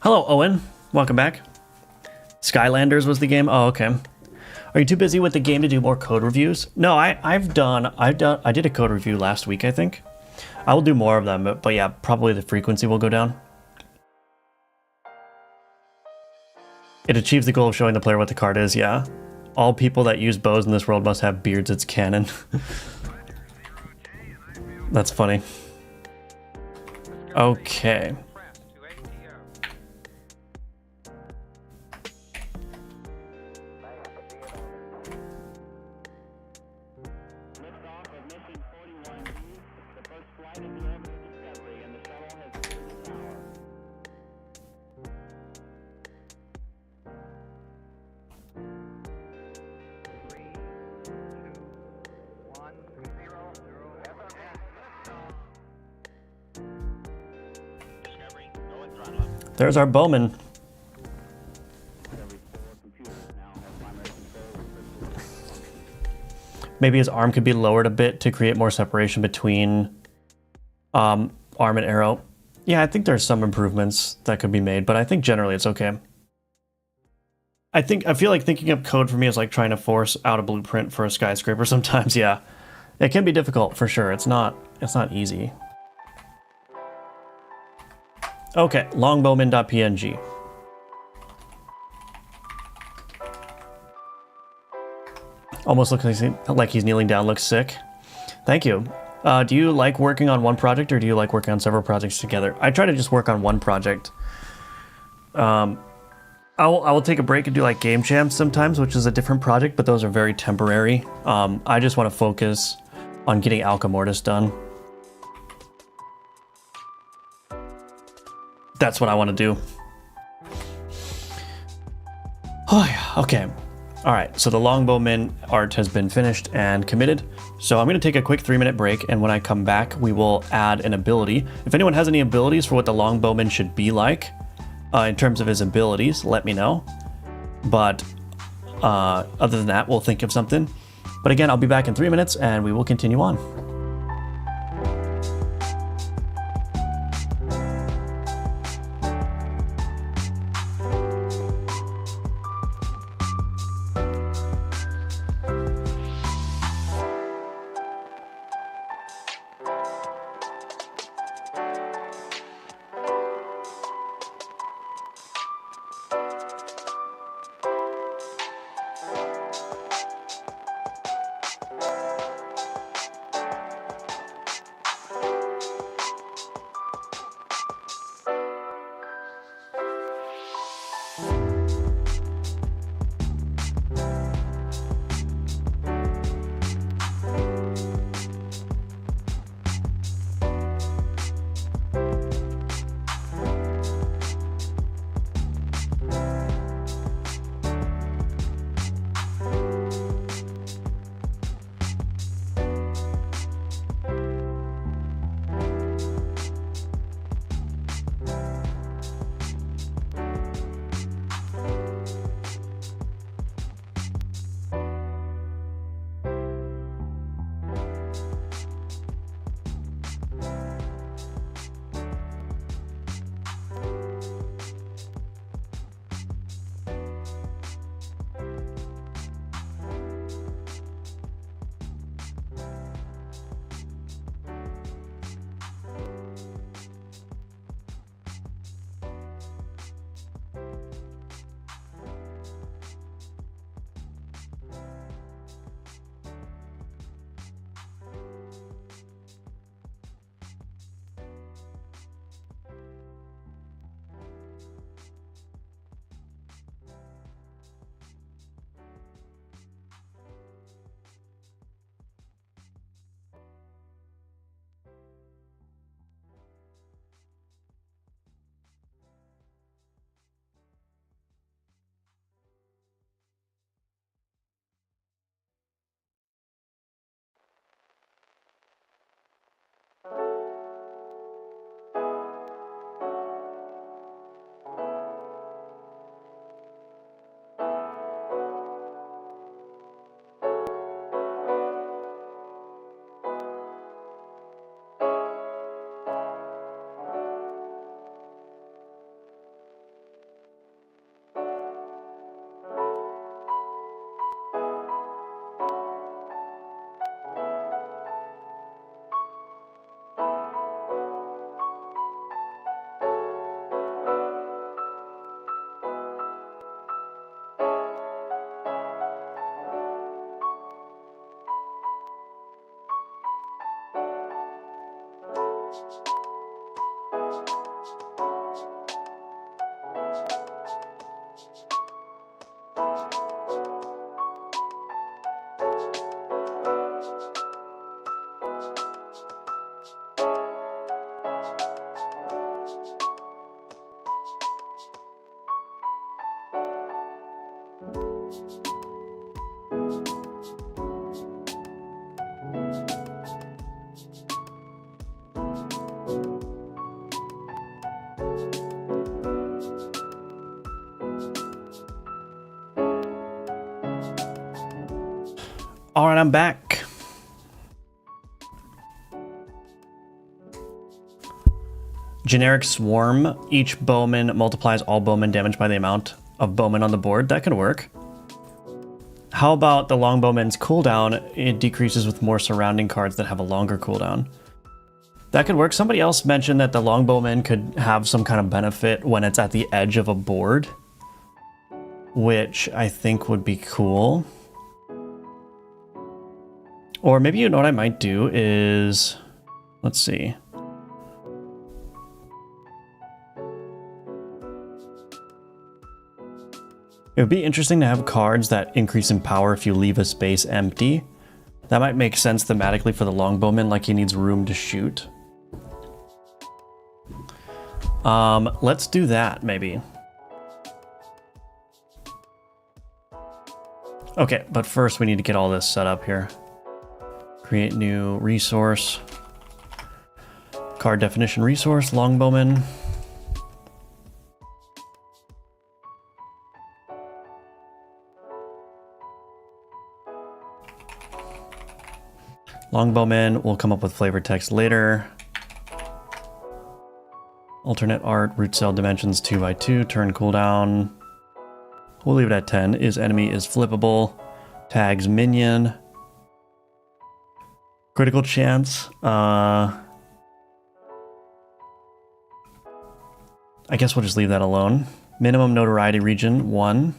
Hello, Owen. Welcome back. Skylanders was the game? Oh, okay. Are you too busy with the game to do more code reviews? No, I did a code review last week, I think. I will do more of them, but yeah, probably the frequency will go down. It achieves the goal of showing the player what the card is, yeah. All people that use bows in this world must have beards, it's canon. That's funny. Okay. There's our bowman. Maybe his arm could be lowered a bit to create more separation between arm and arrow. Yeah, I think there's some improvements that could be made, but I think generally it's okay. I feel like thinking up code for me is like trying to force out a blueprint for a skyscraper sometimes. Yeah, it can be difficult for sure. It's not easy. Okay, longbowman.png. Almost looks like he's kneeling down. Looks sick. Thank you. Do you like working on one project, or do you like working on several projects together? I try to just work on one project. I will take a break and do like game champs sometimes, which is a different project, but those are very temporary. I just want to focus on getting Alchemortis done. That's what I want to do. Oh yeah, okay. All right, so the Longbowman art has been finished and committed. So I'm gonna take a quick 3-minute break, and when I come back, we will add an ability. If anyone has any abilities for what the Longbowman should be like, in terms of his abilities, let me know. But other than that, we'll think of something. But again, I'll be back in 3 minutes, and we will continue on. All right, I'm back. Generic swarm. Each bowman multiplies all bowman damage by the amount of bowmen on the board. That could work. How about the Longbowman's cooldown? It decreases with more surrounding cards that have a longer cooldown. That could work. Somebody else mentioned that the Longbowman could have some kind of benefit when it's at the edge of a board, which I think would be cool. Or maybe, you know what I might do is, let's see. It would be interesting to have cards that increase in power if you leave a space empty. That might make sense thematically for the Longbowman, like he needs room to shoot. Let's do that, maybe. Okay, but first we need to get all this set up here. Create new resource. Card definition resource, Longbowman. Longbowman will come up with flavor text later. Alternate art, root cell dimensions 2x2, turn cooldown. We'll leave it at 10. Is enemy is flippable. Tags minion. Critical chance. I guess we'll just leave that alone. Minimum notoriety region 1.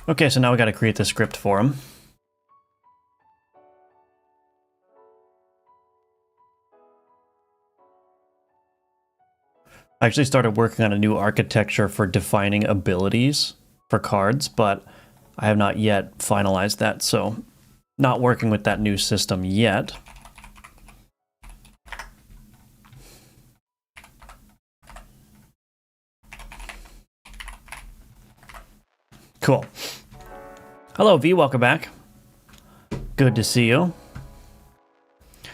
Okay, so now we got to create the script for him. I actually started working on a new architecture for defining abilities for cards, but I have not yet finalized that, so not working with that new system yet. Cool. Hello, V. Welcome back. Good to see you.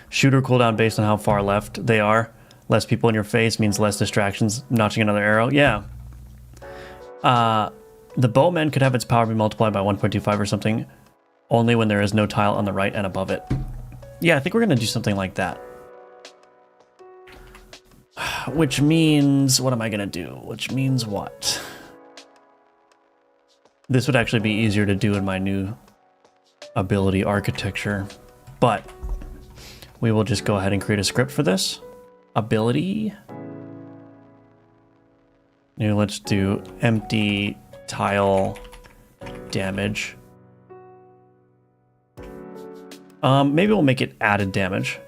Shooter cooldown based on how far left they are. Less people in your face means less distractions. Notching another arrow. Yeah. The bowman could have its power be multiplied by 1.25 or something, only when there is no tile on the right and above it. Yeah, I think we're going to do something like that. Which means, what am I going to do? Which means what? This would actually be easier to do in my new ability architecture, but we will just go ahead and create a script for this. Ability. Now let's do empty tile damage. Maybe we'll make it added damage.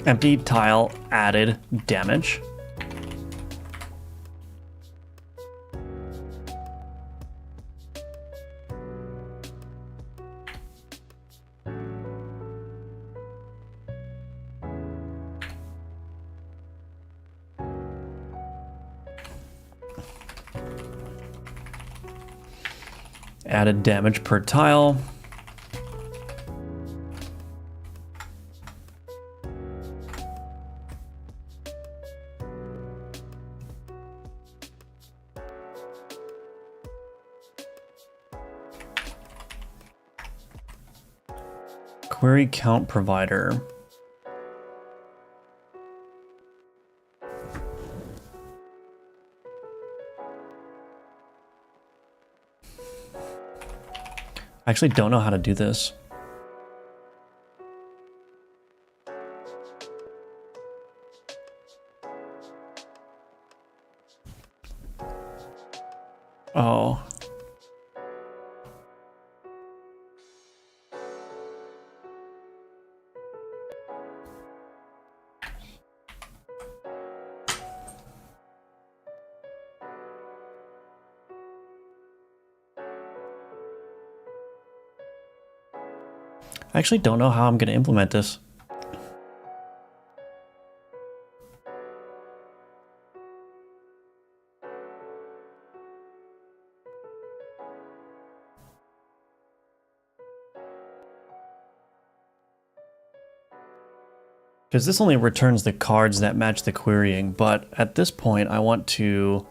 Empty tile added damage. Added damage per tile. Query count provider. I actually don't know how to do this. Oh. I actually don't know how I'm going to implement this. Because this only returns the cards that match the querying, but at this point I want to...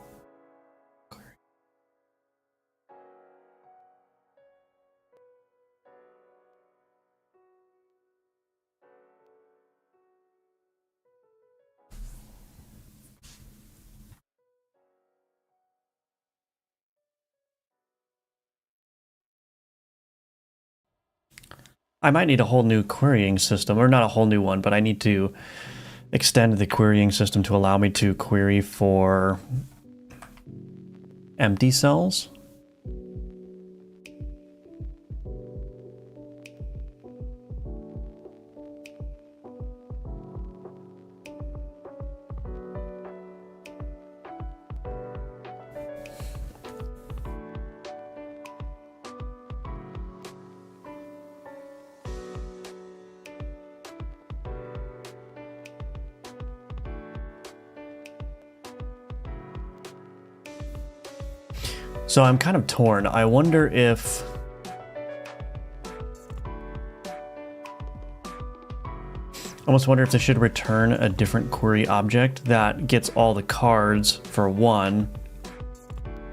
I might need a whole new querying system, or not a whole new one, but I need to extend the querying system to allow me to query for empty cells. So I'm kind of torn. I wonder if... I almost wonder if they should return a different query object that gets all the cards for one,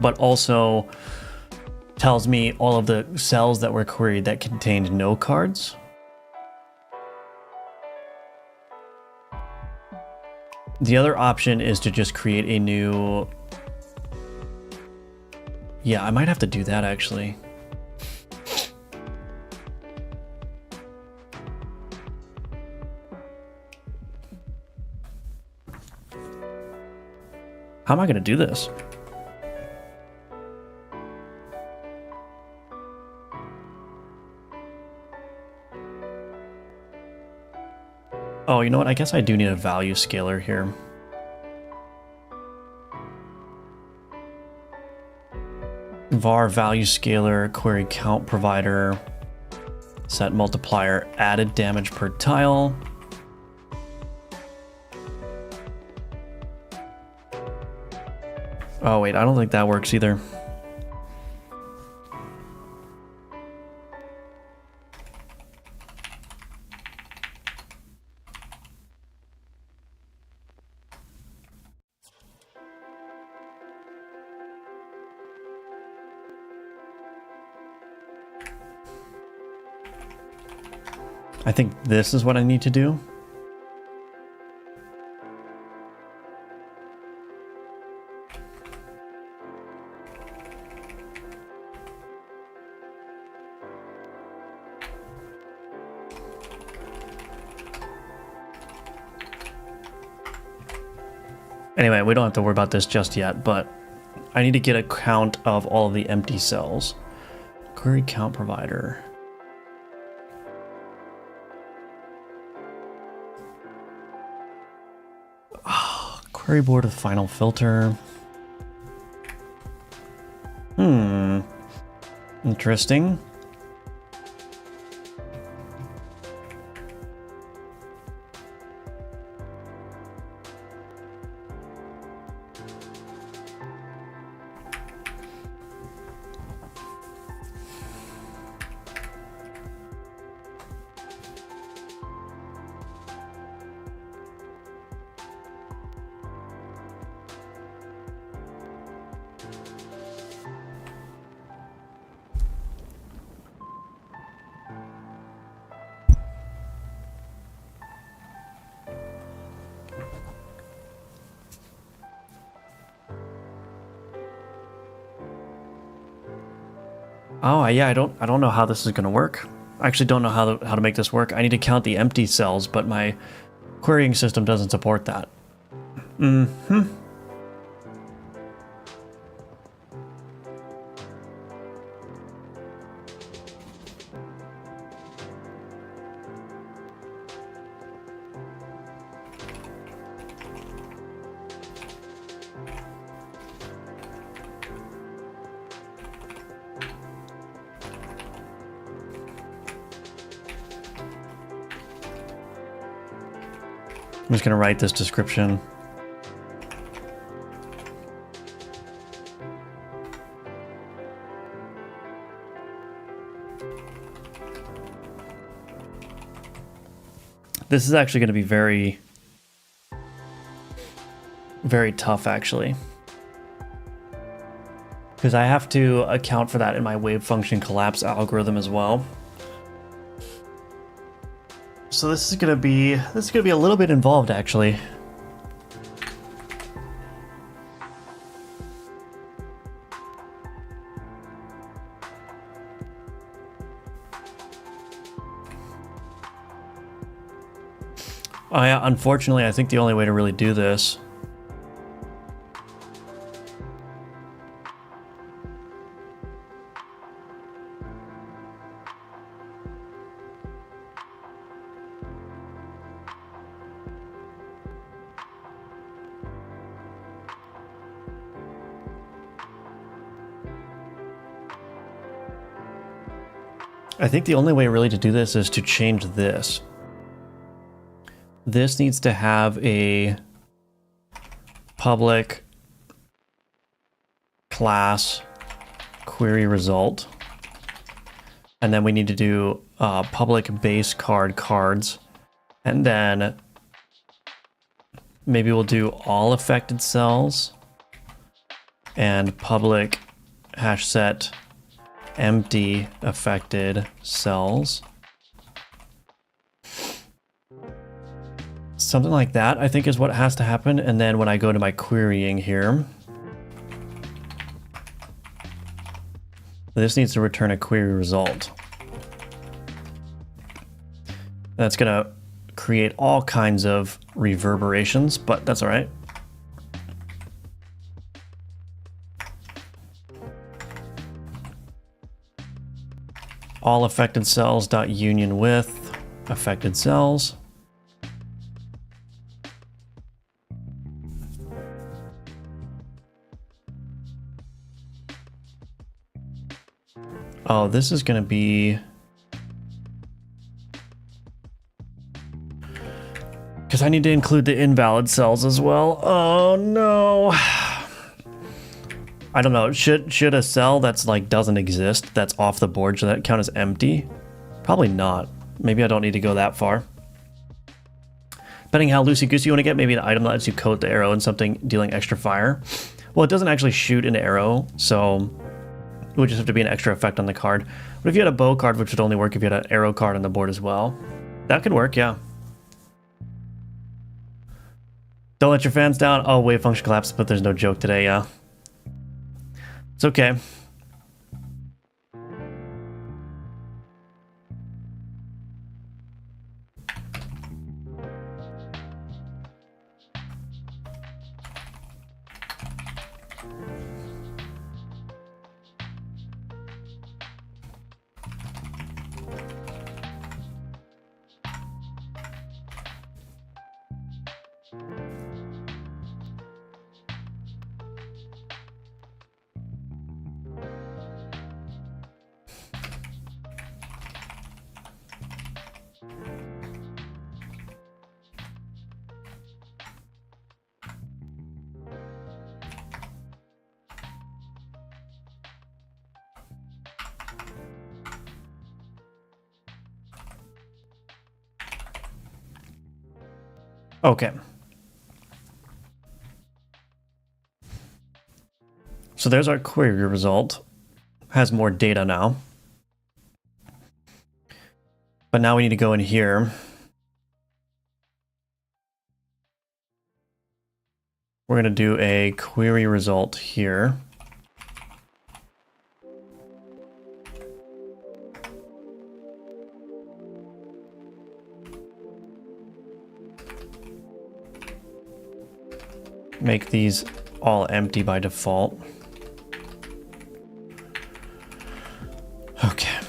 but also tells me all of the cells that were queried that contained no cards. The other option is to just create a new... Yeah, I might have to do that actually. How am I going to do this? Oh, you know what? I guess I do need a value scaler here. var value scaler, query count provider, set multiplier, added damage per tile. Oh wait, I don't think that works either. I think this is what I need to do. Anyway, we don't have to worry about this just yet, but I need to get a count of all of the empty cells. Query count provider. Query board with final filter. Interesting. Oh yeah, I don't know how this is gonna work. I actually don't know how to make this work. I need to count the empty cells, but my querying system doesn't support that. I'm just going to write this description. This is actually going to be very, very tough, actually. Because I have to account for that in my wave function collapse algorithm as well. So this is gonna be a little bit involved, actually. Unfortunately, I think the only way to really do this is to change this. This needs to have a public class query result. And then we need to do public base cards. And then maybe we'll do all affected cells and public hash set empty affected cells. Something like that, I think, is what has to happen. And then when I go to my querying here, this needs to return a query result. That's gonna create all kinds of reverberations, but that's all right. All affected cells dot union with affected cells. Oh, this is going to be... because I need to include the invalid cells as well. Oh no. I don't know. Should a cell that's like doesn't exist, that's off the board, should that count as empty? Probably not. Maybe I don't need to go that far. Depending how loosey-goosey you want to get, maybe an item that lets you coat the arrow in something dealing extra fire. Well, it doesn't actually shoot an arrow, so it would just have to be an extra effect on the card. But if you had a bow card, which would only work if you had an arrow card on the board as well, that could work, yeah. Don't let your fans down. Oh, wave function collapse, but there's no joke today, yeah. It's okay. Okay. So there's our query result. Has more data now. But now we need to go in here. We're going to do a query result here. Make these all empty by default. Okay.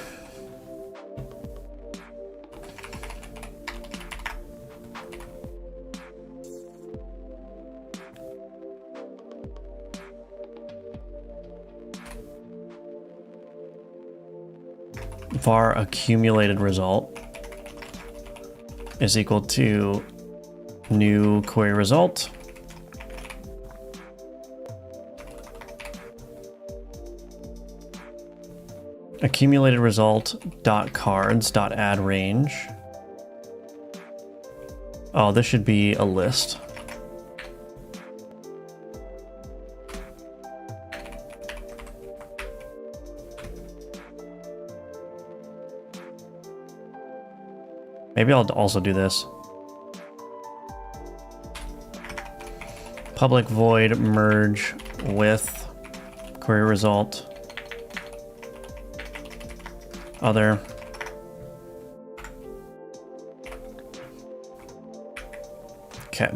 Var accumulated result is equal to new query result. Accumulated result dot cards dot add range. Oh, this should be a list. Maybe I'll also do this. Public void merge with query result other. Okay.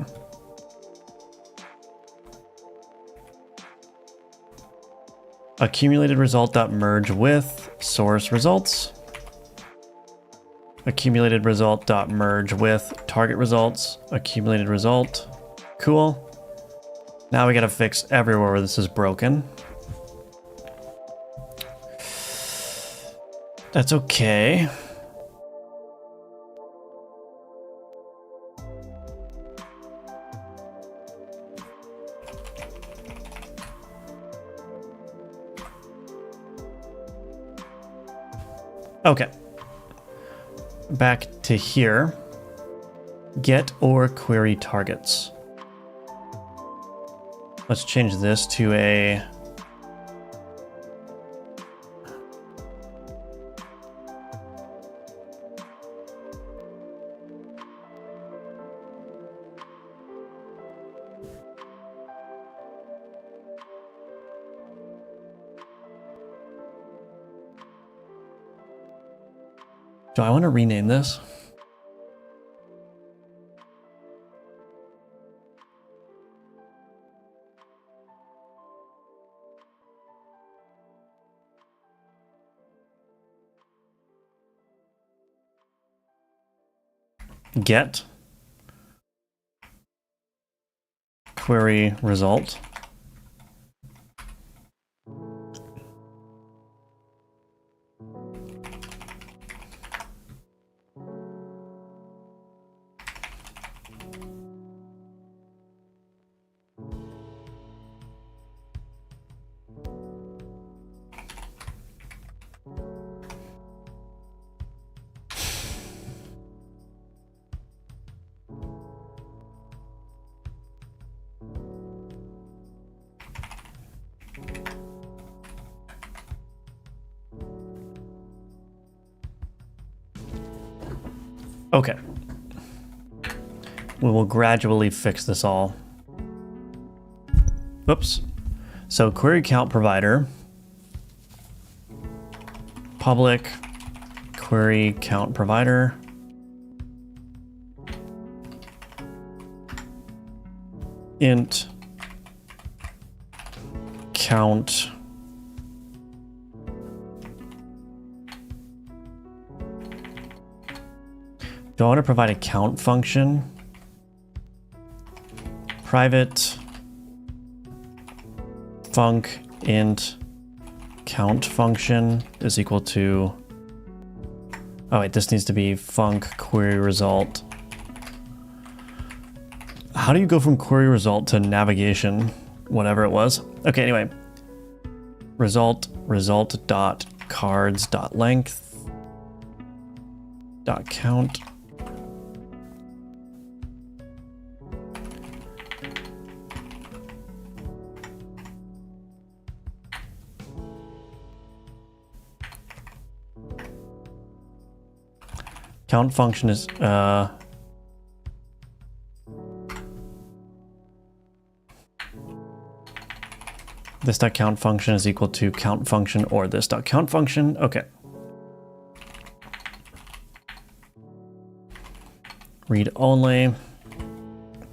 Accumulated result dot merge with source results. Accumulated result dot merge with target results. Accumulated result. Cool. Now we gotta fix everywhere where this is broken. That's okay. Okay. Back to here. Get or query targets. Let's change this to a do I want to rename this? Get query result. Okay. We will gradually fix this all. Oops. So query count provider, public query count provider, int count do I want to provide a count function? Private func int count function is equal to, oh wait, this needs to be func query result. How do you go from query result to navigation, whatever it was? Okay, anyway, result dot cards dot length dot count. Count function is this dot count function is equal to count function or this dot count function. Okay. Read only.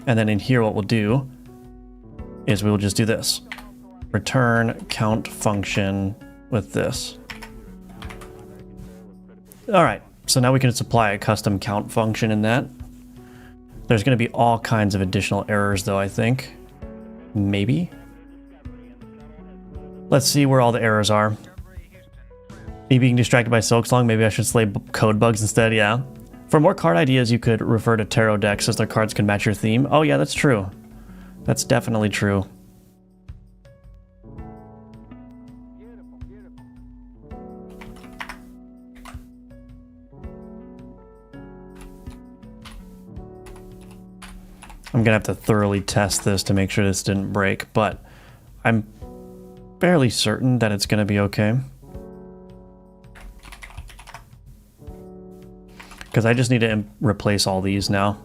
And then in here what we'll do is we will just do this. Return count function with this. All right. So now we can supply a custom count function in that. There's going to be all kinds of additional errors though, I think. Maybe. Let's see where all the errors are. Me being distracted by Silksong, maybe I should slay code bugs instead, yeah. For more card ideas, you could refer to tarot decks as their cards can match your theme. Oh yeah, that's true. That's definitely true. I'm gonna have to thoroughly test this to make sure this didn't break, but I'm fairly certain that it's gonna be okay. Because I just need to replace all these now.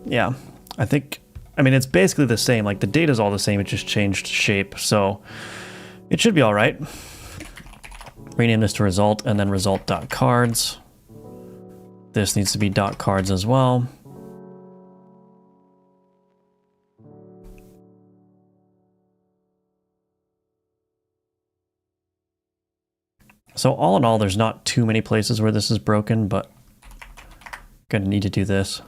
Yeah, I mean, it's basically the same. Like, the data's all the same, it just changed shape, so it should be all right. Rename this to result, and then result.cards. This needs to be .cards as well. So all in all, there's not too many places where this is broken, but gonna need to do this.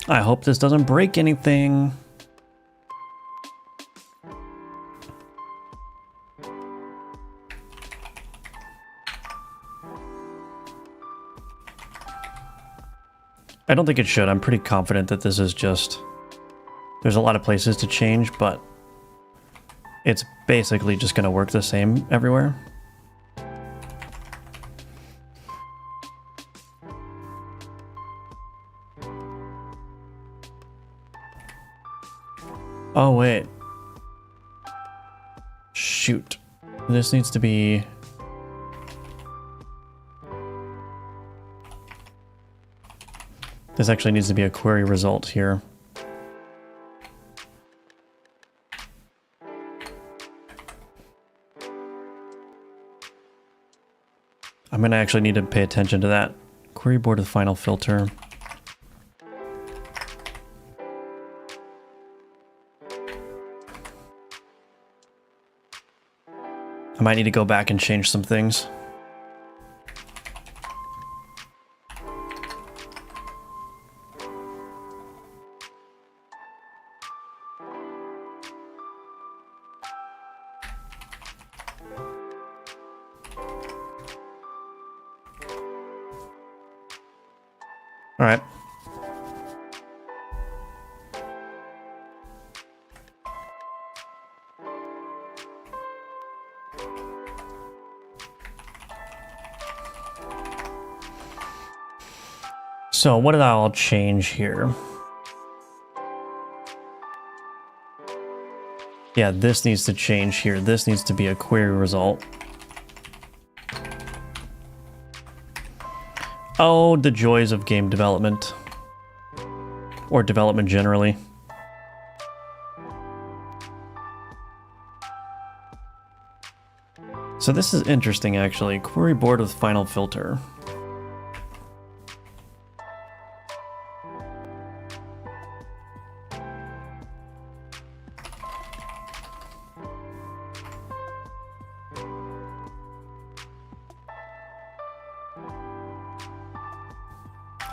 I hope this doesn't break anything. I don't think it should. I'm pretty confident that this is just... There's a lot of places to change, but it's basically just going to work the same everywhere. Oh, wait. Shoot. This needs to be... This actually needs to be a query result here. I'm going to actually need to pay attention to that. Query board with final filter. I might need to go back and change some things. All right. So what did I all change here? Yeah, this needs to change here. This needs to be a query result. Oh, the joys of game development. Or development generally. So this is interesting, actually. Query board with final filter.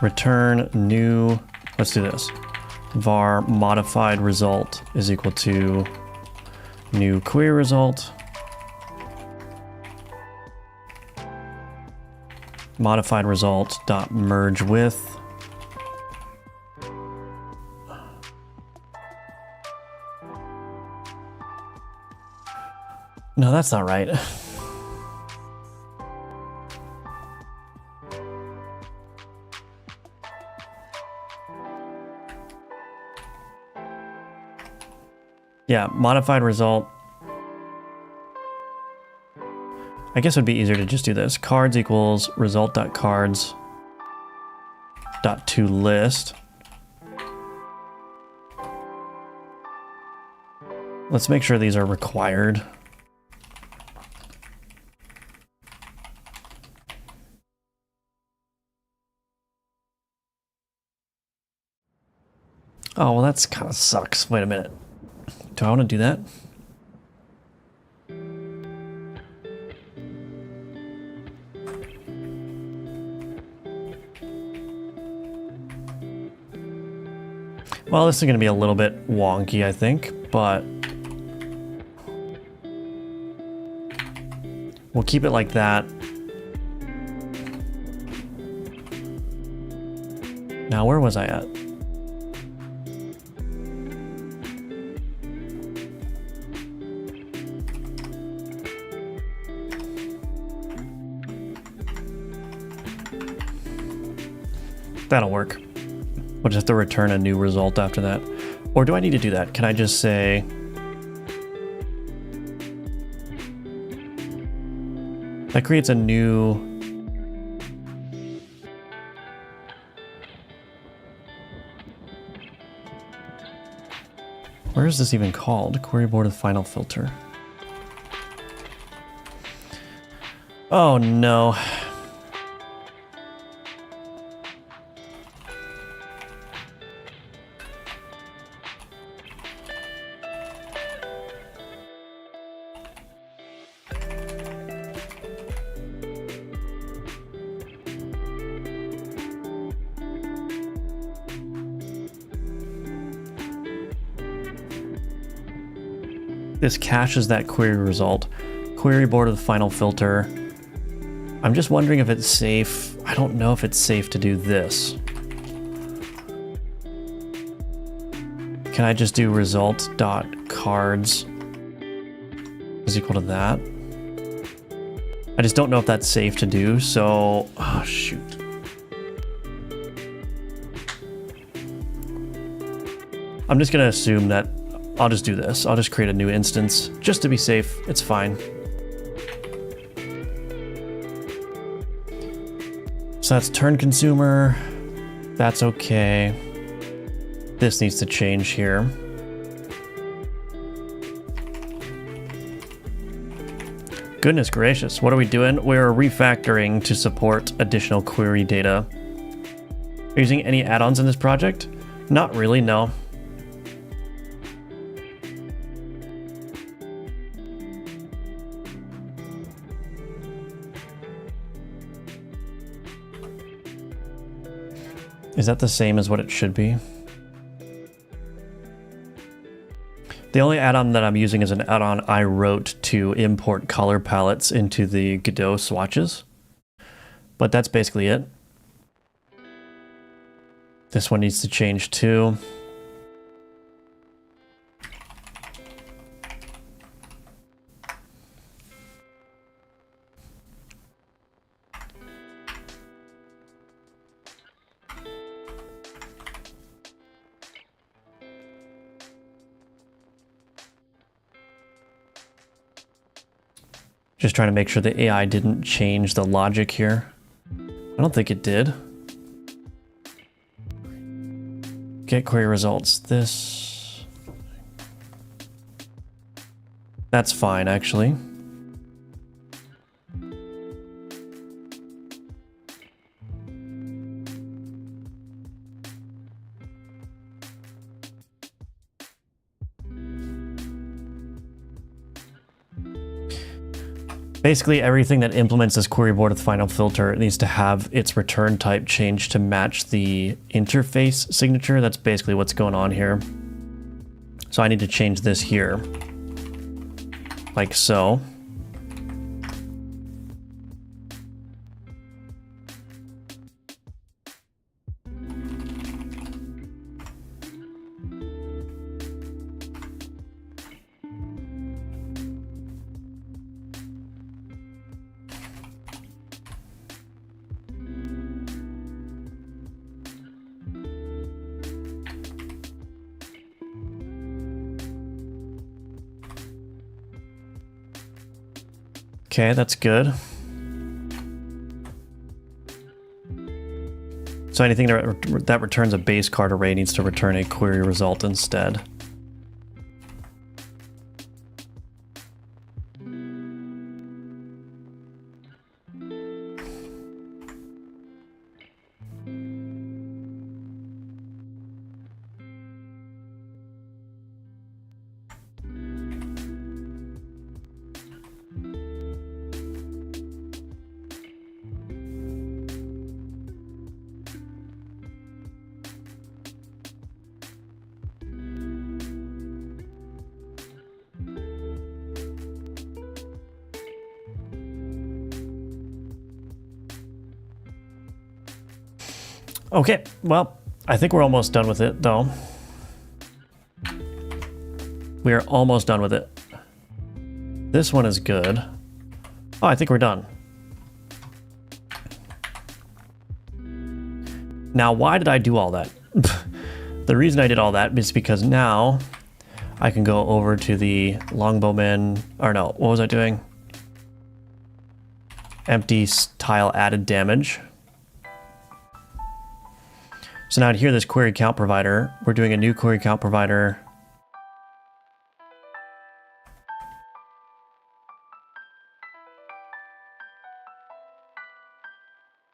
Return new, let's do this. Var modified result is equal to new query result. Modified result dot merge with. No, that's not right. Yeah, modified result. I guess it would be easier to just do this. Cards equals result.cards dot to list. Let's make sure these are required. Oh, well, that's kind of sucks. Wait a minute. Do I want to do that? Well, this is going to be a little bit wonky, I think, but we'll keep it like that. Now, where was I at? That'll work. We'll just have to return a new result after that. Or do I need to do that? Can I just say... That creates a new... Where is this even called? Query board with final filter. Oh no. This caches that query result. Query board of the final filter. I'm just wondering if it's safe. I don't know if it's safe to do this. Can I just do result.cards is equal to that? I just don't know if that's safe to do, so... Oh, shoot. I'm just going to assume that I'll just do this. I'll just create a new instance just to be safe. It's fine. So that's turn consumer. That's okay. This needs to change here. Goodness gracious, what are we doing? We're refactoring to support additional query data. Are you using any add-ons in this project? Not really, no. Is that the same as what it should be? The only add-on that I'm using is an add-on I wrote to import color palettes into the Godot swatches. But that's basically it. This one needs to change too. Just trying to make sure the AI didn't change the logic here. I don't think it did. Get query results. This... That's fine, actually. Basically, everything that implements this query board with final filter needs to have its return type changed to match the interface signature. That's basically what's going on here. So I need to change this here, like so. Okay, that's good. So anything that returns a base card array needs to return a query result instead. Okay, well, I think we're almost done with it, though. We are almost done with it. This one is good. Oh, I think we're done. Now, why did I do all that? The reason I did all that is because now I can go over to the Longbowman, or no, what was I doing? Empty tile added damage. So now here, this query count provider, we're doing a new query count provider.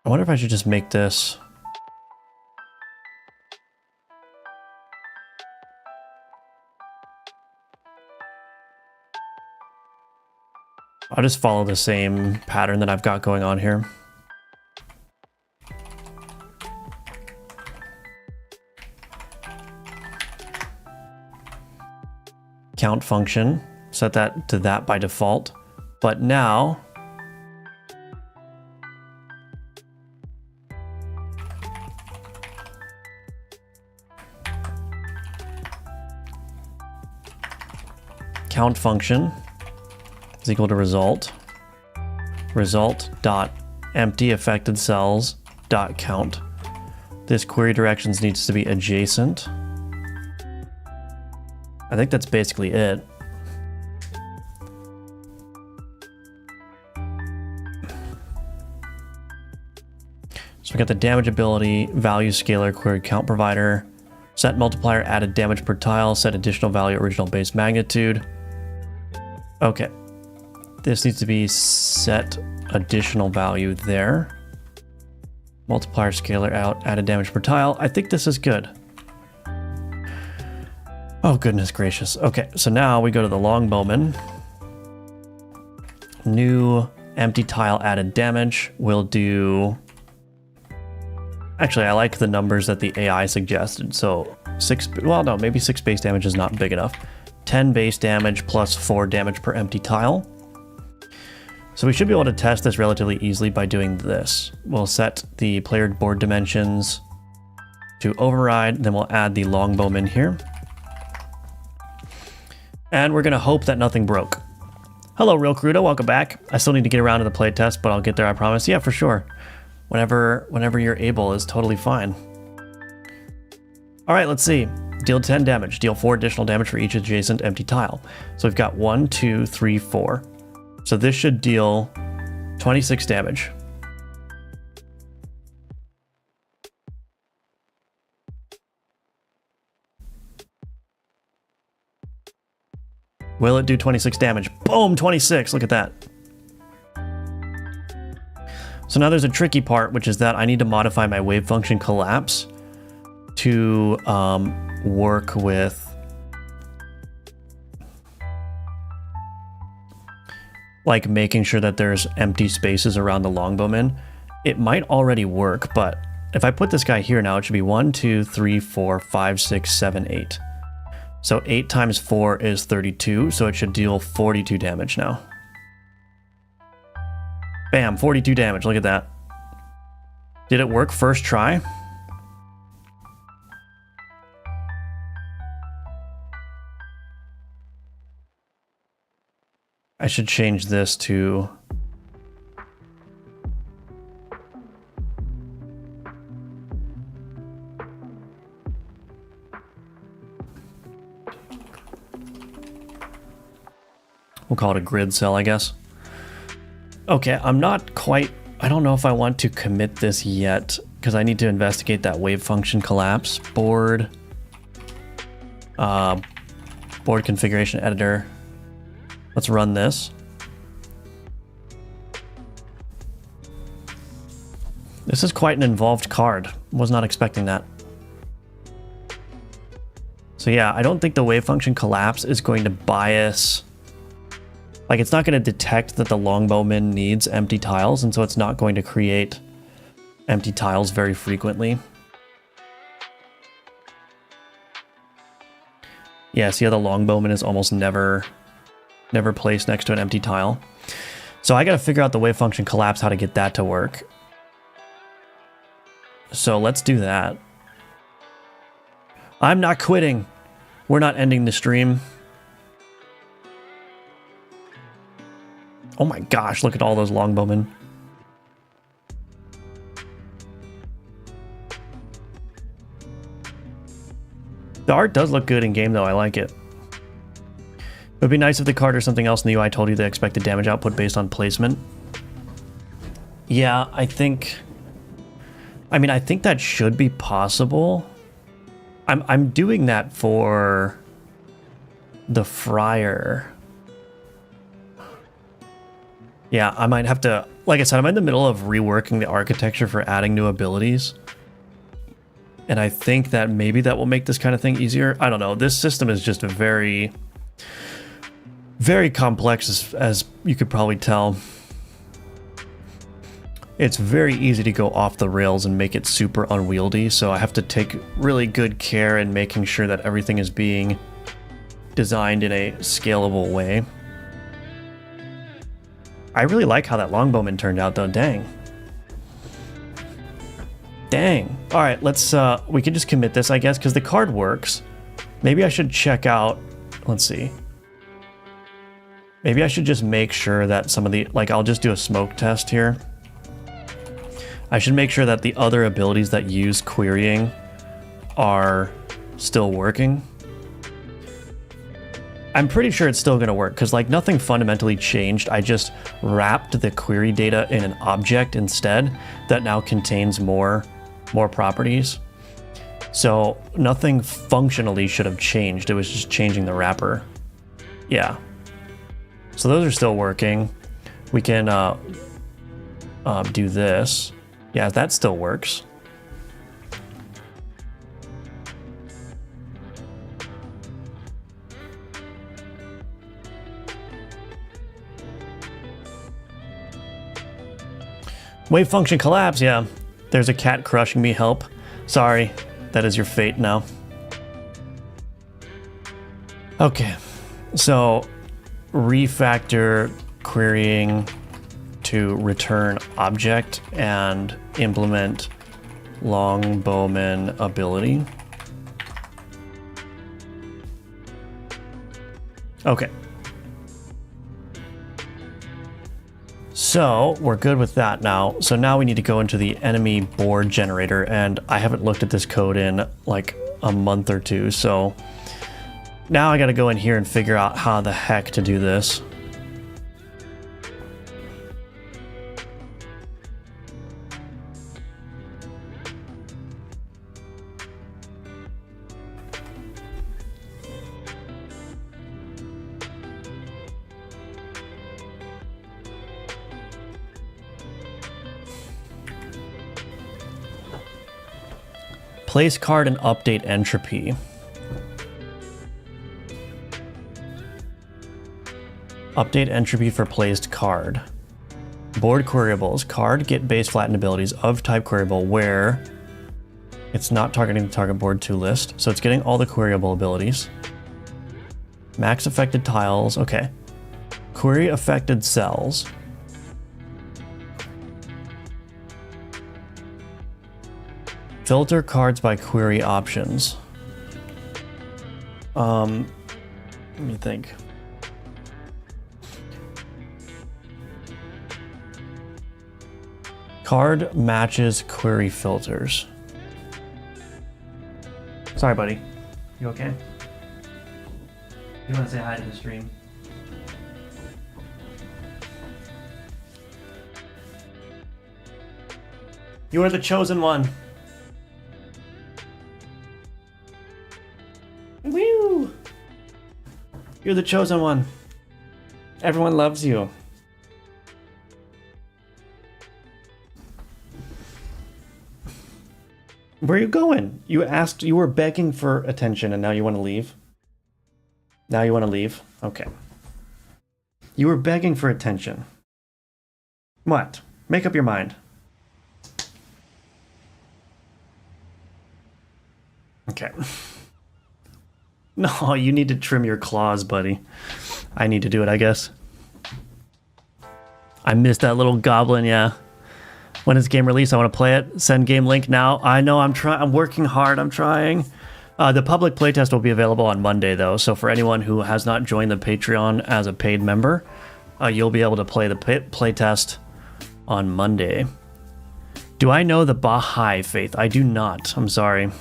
I wonder if I should just make this. I'll just follow the same pattern that I've got going on here. Count function, set that to that by default. But now, count function is equal to result dot empty affected cells dot count. This query directions needs to be adjacent. I think that's basically it. So we got the damage ability, value scalar, query count provider, set multiplier, added damage per tile, set additional value, original base magnitude. Okay. This needs to be set additional value there. Multiplier, scalar out, added damage per tile. I think this is good. Oh, goodness gracious. Okay, so now we go to the Longbowman. New empty tile added damage. We'll do... Actually, I like the numbers that the AI suggested. So 6, well, no, maybe 6 base damage is not big enough. 10 base damage plus 4 damage per empty tile. So we should be able to test this relatively easily by doing this. We'll set the player board dimensions to override, then we'll add the Longbowman here. And we're gonna hope that nothing broke. Hello, Real Crudo, welcome back. I still need to get around to the playtest, but I'll get there, I promise. Yeah, for sure. Whenever you're able is totally fine. All right, let's see. Deal 10 damage. Deal 4 additional damage for each adjacent empty tile. So we've got 1, 2, 3, 4. So this should deal 26 damage. Will it do 26 damage? Boom, 26. Look at that. So now there's a tricky part, which is that I need to modify my wave function collapse to work with like making sure that there's empty spaces around the Longbowman. It might already work, but if I put this guy here now, it should be 1, 2, 3, 4, 5, 6, 7, 8. So 8 times 4 is 32, so it should deal 42 damage now. Bam, 42 damage, look at that. Did it work first try? I should change this to... We'll call it a grid cell, I guess. Okay, I'm not quite... I don't know if I want to commit this yet, because I need to investigate that wave function collapse. Board configuration editor. Let's run this. This is quite an involved card. Was not expecting that. So yeah, I don't think the wave function collapse is going to bias... Like, it's not going to detect that the Longbowman needs empty tiles, and so it's not going to create empty tiles very frequently. Yeah, see how the Longbowman is almost never placed next to an empty tile. So I got to figure out the wave function collapse, how to get that to work. So let's do that. I'm not quitting. We're not ending the stream. Oh my gosh, look at all those Longbowmen. The art does look good in game though, I like it. It would be nice if the card or something else in the UI told you the expected damage output based on placement. Yeah, I think that should be possible. I'm doing that for the Friar. Yeah, I might have to, like I said, I'm in the middle of reworking the architecture for adding new abilities. And I think that maybe that will make this kind of thing easier. I don't know. This system is just very, very complex, as you could probably tell. It's very easy to go off the rails and make it super unwieldy. So I have to take really good care in making sure that everything is being designed in a scalable way. I really like how that Longbowman turned out though, dang. Dang. All right, let's, we can just commit this, I guess, because the card works. Maybe I should check out, let's see. Maybe I should just make sure that some of the, like, I'll just do a smoke test here. I should make sure that the other abilities that use querying are still working. I'm pretty sure it's still going to work because like nothing fundamentally changed. I just wrapped the query data in an object instead that now contains more properties. So nothing functionally should have changed. It was just changing the wrapper. Yeah. So those are still working. We can do this. Yeah, that still works. Wave function collapse, yeah. There's a cat crushing me, help. Sorry, that is your fate now. Okay, so refactor querying to return object and implement Longbowman ability. Okay. So we're good with that now. So now we need to go into the enemy board generator, and I haven't looked at this code in like a month or two. So now I got to go in here and figure out how the heck to do this. Place card and update entropy. Update entropy for placed card. Board queryables. Card get base flattened abilities of type queryable where it's not targeting the target board to list. So it's getting all the queryable abilities. Max affected tiles. Okay. Query affected cells. Filter cards by query options. Let me think. Card matches query filters. Sorry, buddy. You okay? You want to say hi to the stream? You are the chosen one. Woo! You're the chosen one. Everyone loves you. Where are you going? You asked, you were begging for attention and now you want to leave? Now you want to leave? Okay. You were begging for attention. What? Make up your mind. Okay. No, you need to trim your claws, buddy. I need to do it, I guess. I missed that little goblin, yeah. When is game release? I want to play it. Send game link now. I know, I'm working hard. I'm trying. The public playtest will be available on Monday, though. So for anyone who has not joined the Patreon as a paid member, you'll be able to play the playtest on Monday. Do I know the Baha'i faith? I do not. I'm sorry.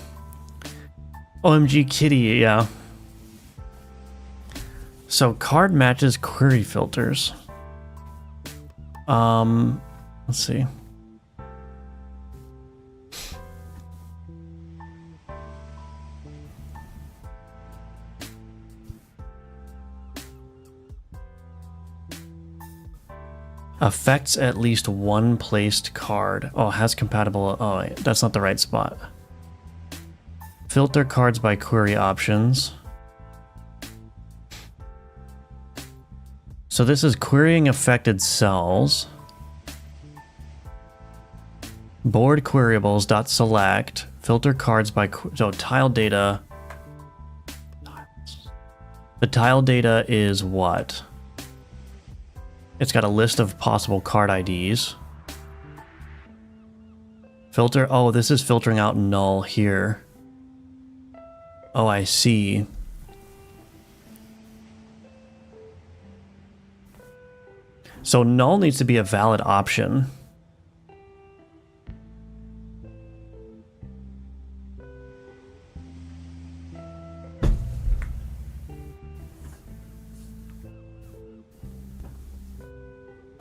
OMG Kitty, yeah. So card matches query filters. Let's see. Affects at least one placed card. Oh, has compatible. Oh, wait, that's not the right spot. Filter cards by query options. So this is querying affected cells. Board queryables.select. Filter cards by so tile data. The tile data is what? It's got a list of possible card IDs. Filter. Oh, this is filtering out null here. Oh, I see. So null needs to be a valid option.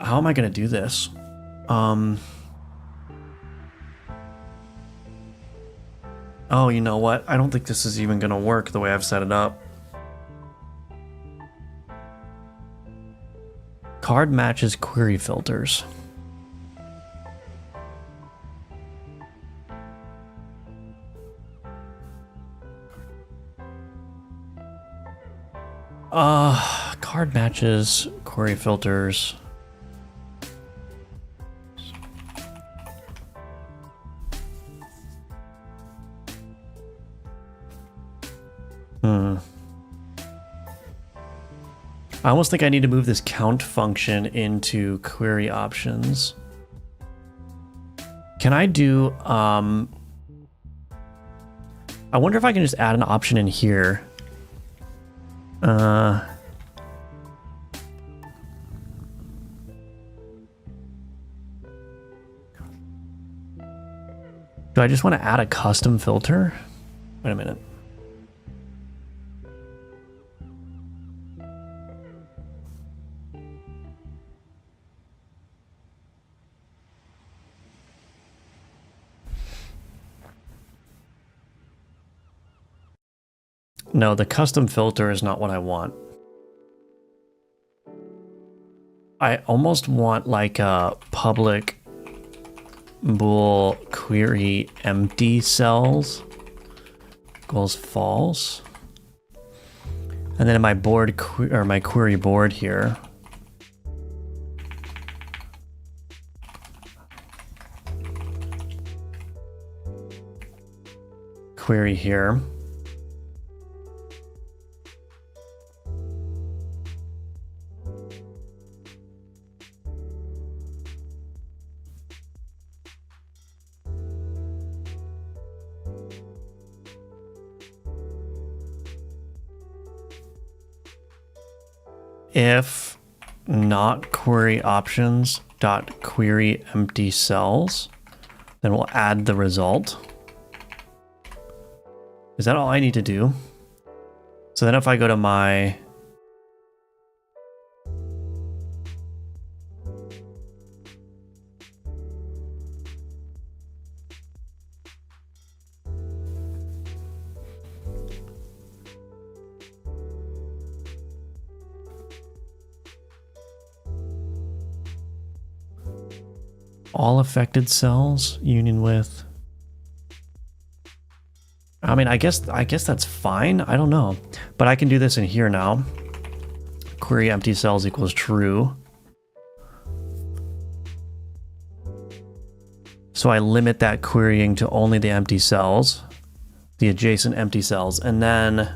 How am I going to do this? Oh, you know what? I don't think this is even going to work the way I've set it up. Card matches query filters. Card matches query filters. I almost think I need to move this count function into query options. Can I do, I wonder if I can just add an option in here. Do I just want to add a custom filter? Wait a minute. No, the custom filter is not what I want. I almost want like a public bool query empty cells equals false. And then in my board or my query board here, query here. If not query options dot query empty cells, then we'll add the result. Is that all I need to do? So then if I go to my All affected cells, union with. I mean, I guess that's fine. I don't know. But I can do this in here now. Query empty cells equals true. So I limit that querying to only the empty cells, the adjacent empty cells, and then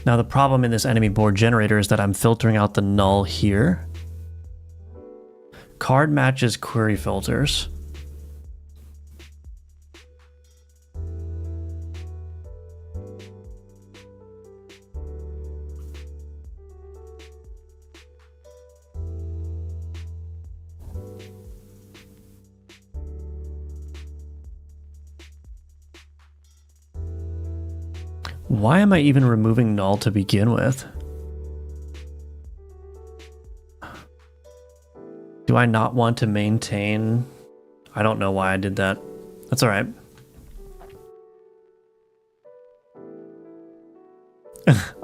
now the problem in this enemy board generator is that I'm filtering out the null here. Card matches query filters. Why am I even removing null to begin with? Do I not want to maintain? I don't know why I did that. That's all right.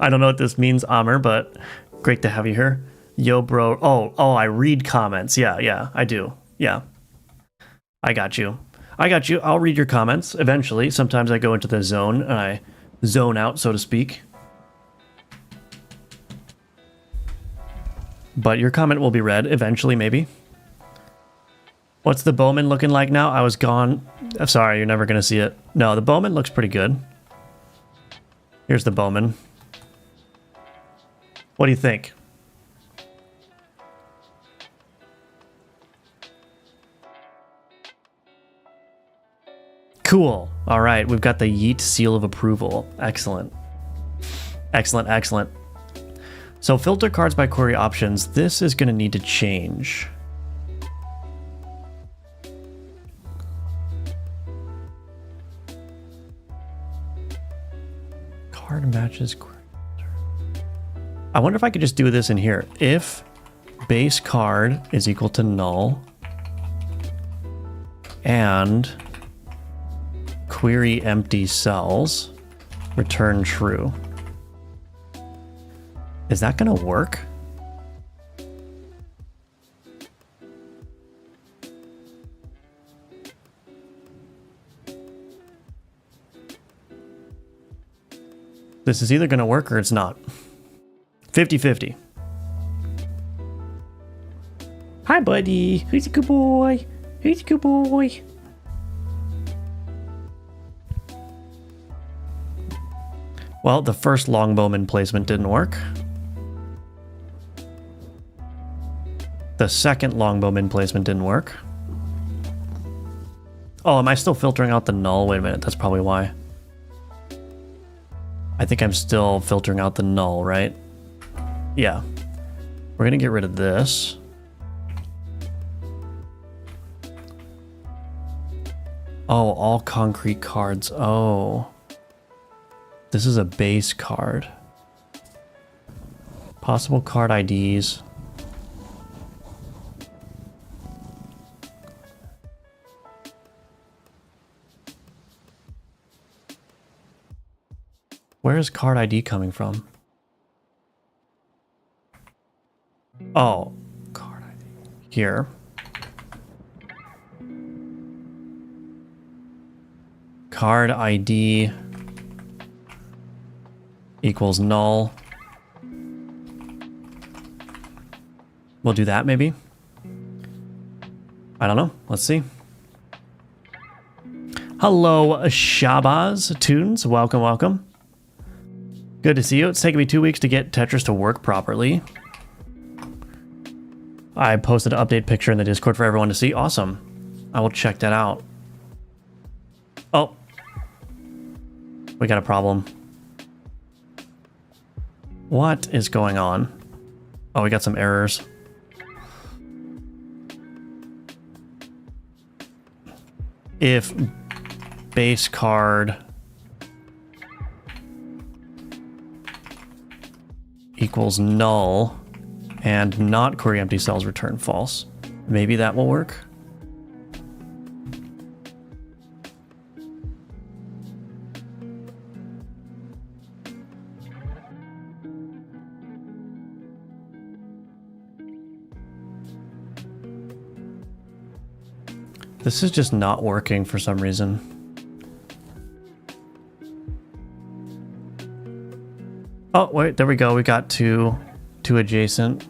I don't know what this means, Amr, but great to have you here. Yo, bro. Oh, I read comments. Yeah, I do. Yeah. I got you. I'll read your comments eventually. Sometimes I go into the zone and I zone out, so to speak. But your comment will be read eventually, maybe. What's the Bowman looking like now? I was gone. I'm sorry, you're never going to see it. No, the Bowman looks pretty good. Here's the Bowman. What do you think? Cool. All right, we've got the Yeet seal of approval. Excellent. Excellent. So filter cards by query options. This is going to need to change. Card matches query. I wonder if I could just do this in here. If base card is equal to null and query empty cells, return true. Is that going to work? This is either going to work or it's not. 50-50. Hi, buddy. Who's a good boy? Who's a good boy? Well, the first Longbowman placement didn't work. The second Longbowman placement didn't work. Oh, am I still filtering out the null? Wait a minute, that's probably why. I think I'm still filtering out the null, right? Yeah. We're gonna get rid of this. Oh, all concrete cards. Oh. This is a base card. Possible card IDs. Where is card ID coming from? Oh, card ID. Here. Card ID equals null. We'll do that maybe. I don't know. Let's see. Hello, Shabazz Tunes. Welcome. Good to see you. It's taken me 2 weeks to get Tetris to work properly. I posted an update picture in the Discord for everyone to see. Awesome. I will check that out. Oh. We got a problem. What is going on? Oh, we got some errors. If base card equals null and not query empty cells, return false. Maybe that will work. This is just not working for some reason. Oh, wait, there we go. We got two adjacent.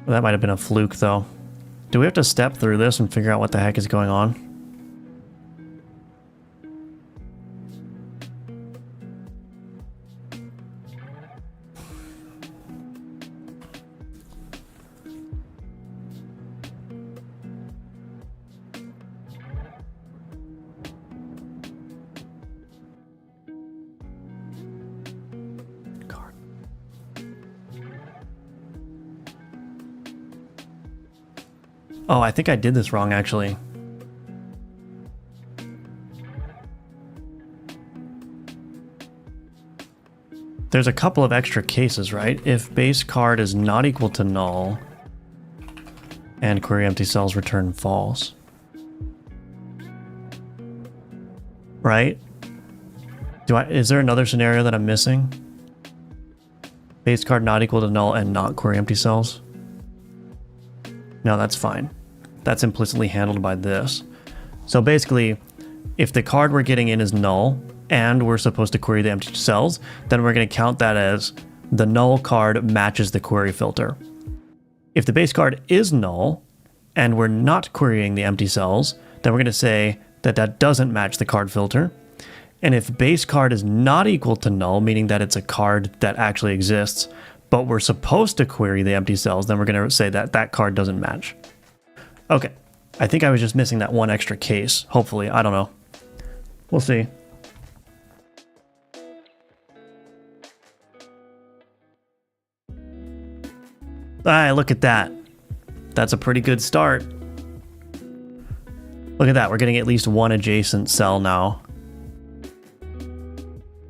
That might have been a fluke, though. Do we have to step through this and figure out what the heck is going on? Oh, I think I did this wrong, actually. There's a couple of extra cases, right? If base card is not equal to null and query empty cells return false. Right? Is there another scenario that I'm missing? Base card not equal to null and not query empty cells? No, that's fine. That's implicitly handled by this. So basically, if the card we're getting in is null and we're supposed to query the empty cells, then we're going to count that as the null card matches the query filter. If the base card is null and we're not querying the empty cells, then we're going to say that that doesn't match the card filter. And if base card is not equal to null, meaning that it's a card that actually exists, but we're supposed to query the empty cells, then we're going to say that that card doesn't match. Okay, I think I was just missing that one extra case. Hopefully, I don't know. We'll see. Ah, look at that. That's a pretty good start. Look at that, we're getting at least one adjacent cell now.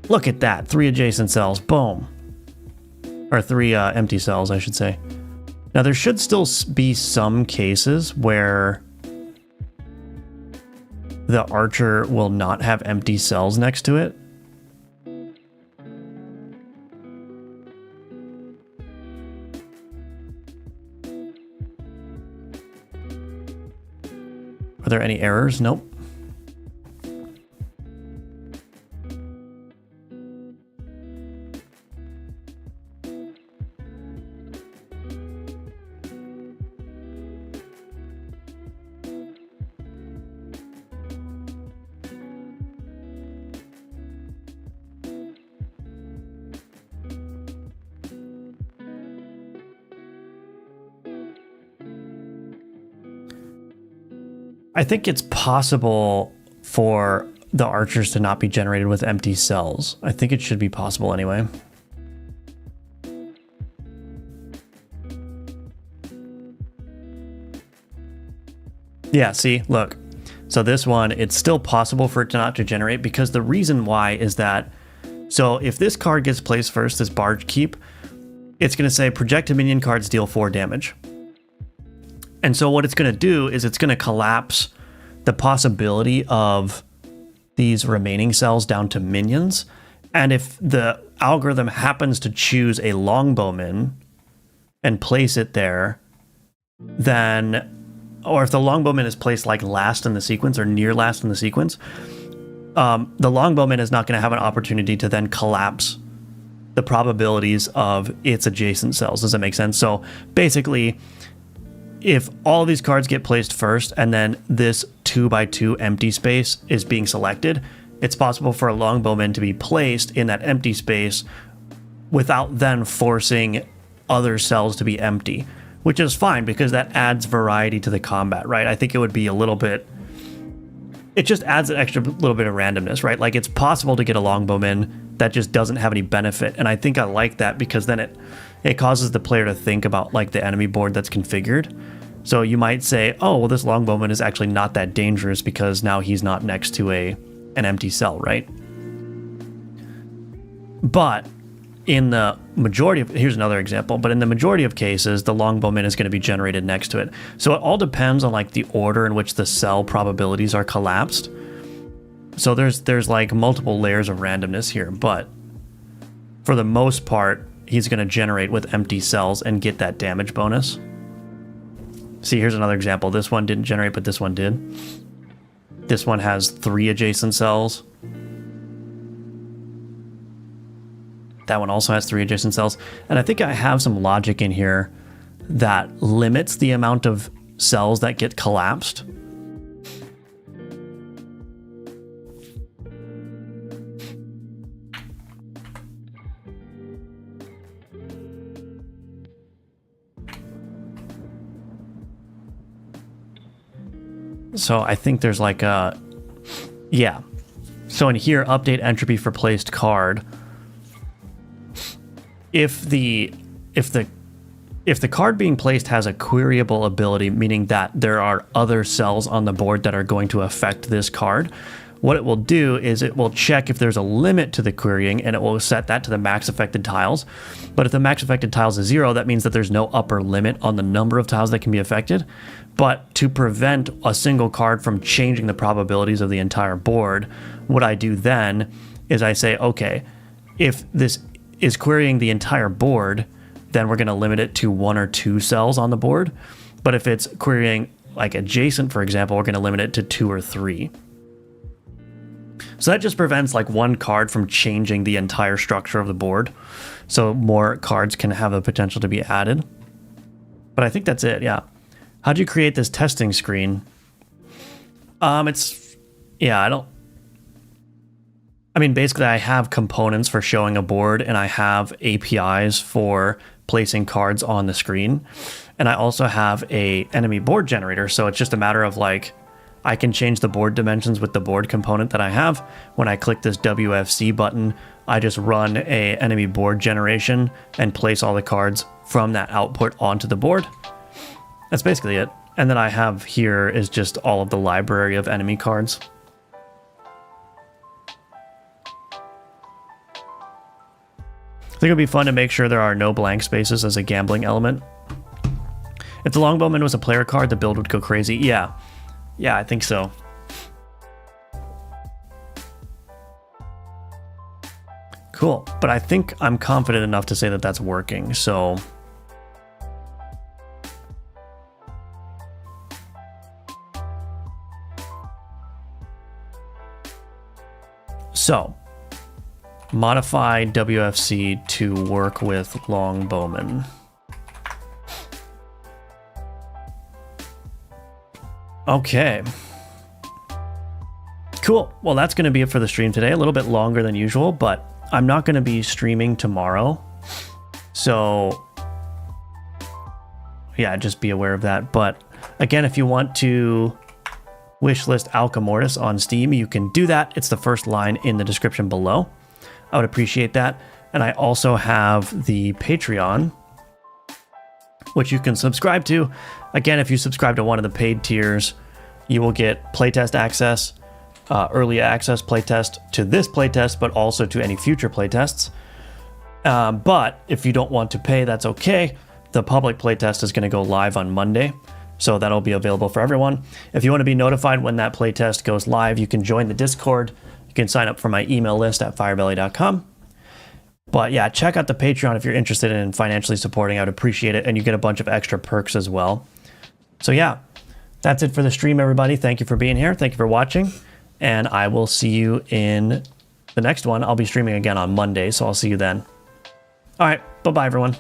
Look at that, 3 adjacent cells, boom. Or 3 empty cells, I should say. Now, there should still be some cases where the archer will not have empty cells next to it. Are there any errors? Nope. I think it's possible for the archers to not be generated with empty cells. I think it should be possible anyway. Yeah, see, look. So this one, it's still possible for it to not to generate because the reason why is that, so if this card gets placed first, this barge keep, it's going to say projected minion cards deal 4 damage. And so what it's going to do is it's going to collapse the possibility of these remaining cells down to minions. And if the algorithm happens to choose a Longbowman and place it there, then, or if the Longbowman is placed like last in the sequence or near last in the sequence, the Longbowman is not going to have an opportunity to then collapse the probabilities of its adjacent cells. Does that make sense? So basically, if all of these cards get placed first and then this 2x2 empty space is being selected, it's possible for a Longbowman to be placed in that empty space without then forcing other cells to be empty, which is fine because that adds variety to the combat, right? I think it would be a little bit, it just adds an extra little bit of randomness, right? Like it's possible to get a Longbowman that just doesn't have any benefit. And I think I like that because then it causes the player to think about like the enemy board that's configured. So you might say, oh, well, this Longbowman is actually not that dangerous because now he's not next to an empty cell, right? But in the majority of, here's another example, but in the majority of cases, the Longbowman is going to be generated next to it. So it all depends on like the order in which the cell probabilities are collapsed. So there's like multiple layers of randomness here, but for the most part, he's going to generate with empty cells and get that damage bonus. See, here's another example. This one didn't generate, but this one did. This one has 3 adjacent cells. That one also has 3 adjacent cells. And I think I have some logic in here that limits the amount of cells that get collapsed. So I think there's like a, yeah. So in here, update entropy for placed card. If the card being placed has a queryable ability, meaning that there are other cells on the board that are going to affect this card, what it will do is it will check if there's a limit to the querying, and it will set that to the max affected tiles. But if the max affected tiles is 0, that means that there's no upper limit on the number of tiles that can be affected. But to prevent a single card from changing the probabilities of the entire board, what I do then is I say, okay, if this is querying the entire board, then we're going to limit it to 1 or 2 cells on the board. But if it's querying like adjacent, for example, we're going to limit it to 2 or 3. So that just prevents like one card from changing the entire structure of the board. So more cards can have the potential to be added. But I think that's it, yeah. How'd you create this testing screen? Basically I have components for showing a board, and I have APIs for placing cards on the screen. And I also have a enemy board generator. So it's just a matter of like, I can change the board dimensions with the board component that I have. When I click this WFC button, I just run a enemy board generation and place all the cards from that output onto the board. That's basically it. And then I have here is just all of the library of enemy cards. I think it'd be fun to make sure there are no blank spaces as a gambling element. If the Longbowman was a player card, the build would go crazy. Yeah, I think so. Cool, but I think I'm confident enough to say that that's working, so... modify WFC to work with Longbowman. Okay. Cool. Well, that's going to be it for the stream today. A little bit longer than usual, but I'm not going to be streaming tomorrow. So, yeah, just be aware of that. But again, if you want to wishlist Alchemortis on Steam, you can do that. It's the first line in the description below. I would appreciate that. And I also have the Patreon, which you can subscribe to. Again, if you subscribe to one of the paid tiers, you will get playtest access, early access playtest to this playtest, but also to any future playtests. But if you don't want to pay, that's okay. The public playtest is going to go live on Monday, so that'll be available for everyone. If you want to be notified when that playtest goes live, you can join the Discord. You can sign up for my email list at firebelly.com. But yeah, check out the Patreon if you're interested in financially supporting. I would appreciate it. And you get a bunch of extra perks as well. So yeah, that's it for the stream, everybody. Thank you for being here. Thank you for watching. And I will see you in the next one. I'll be streaming again on Monday, so I'll see you then. All right, bye-bye, everyone.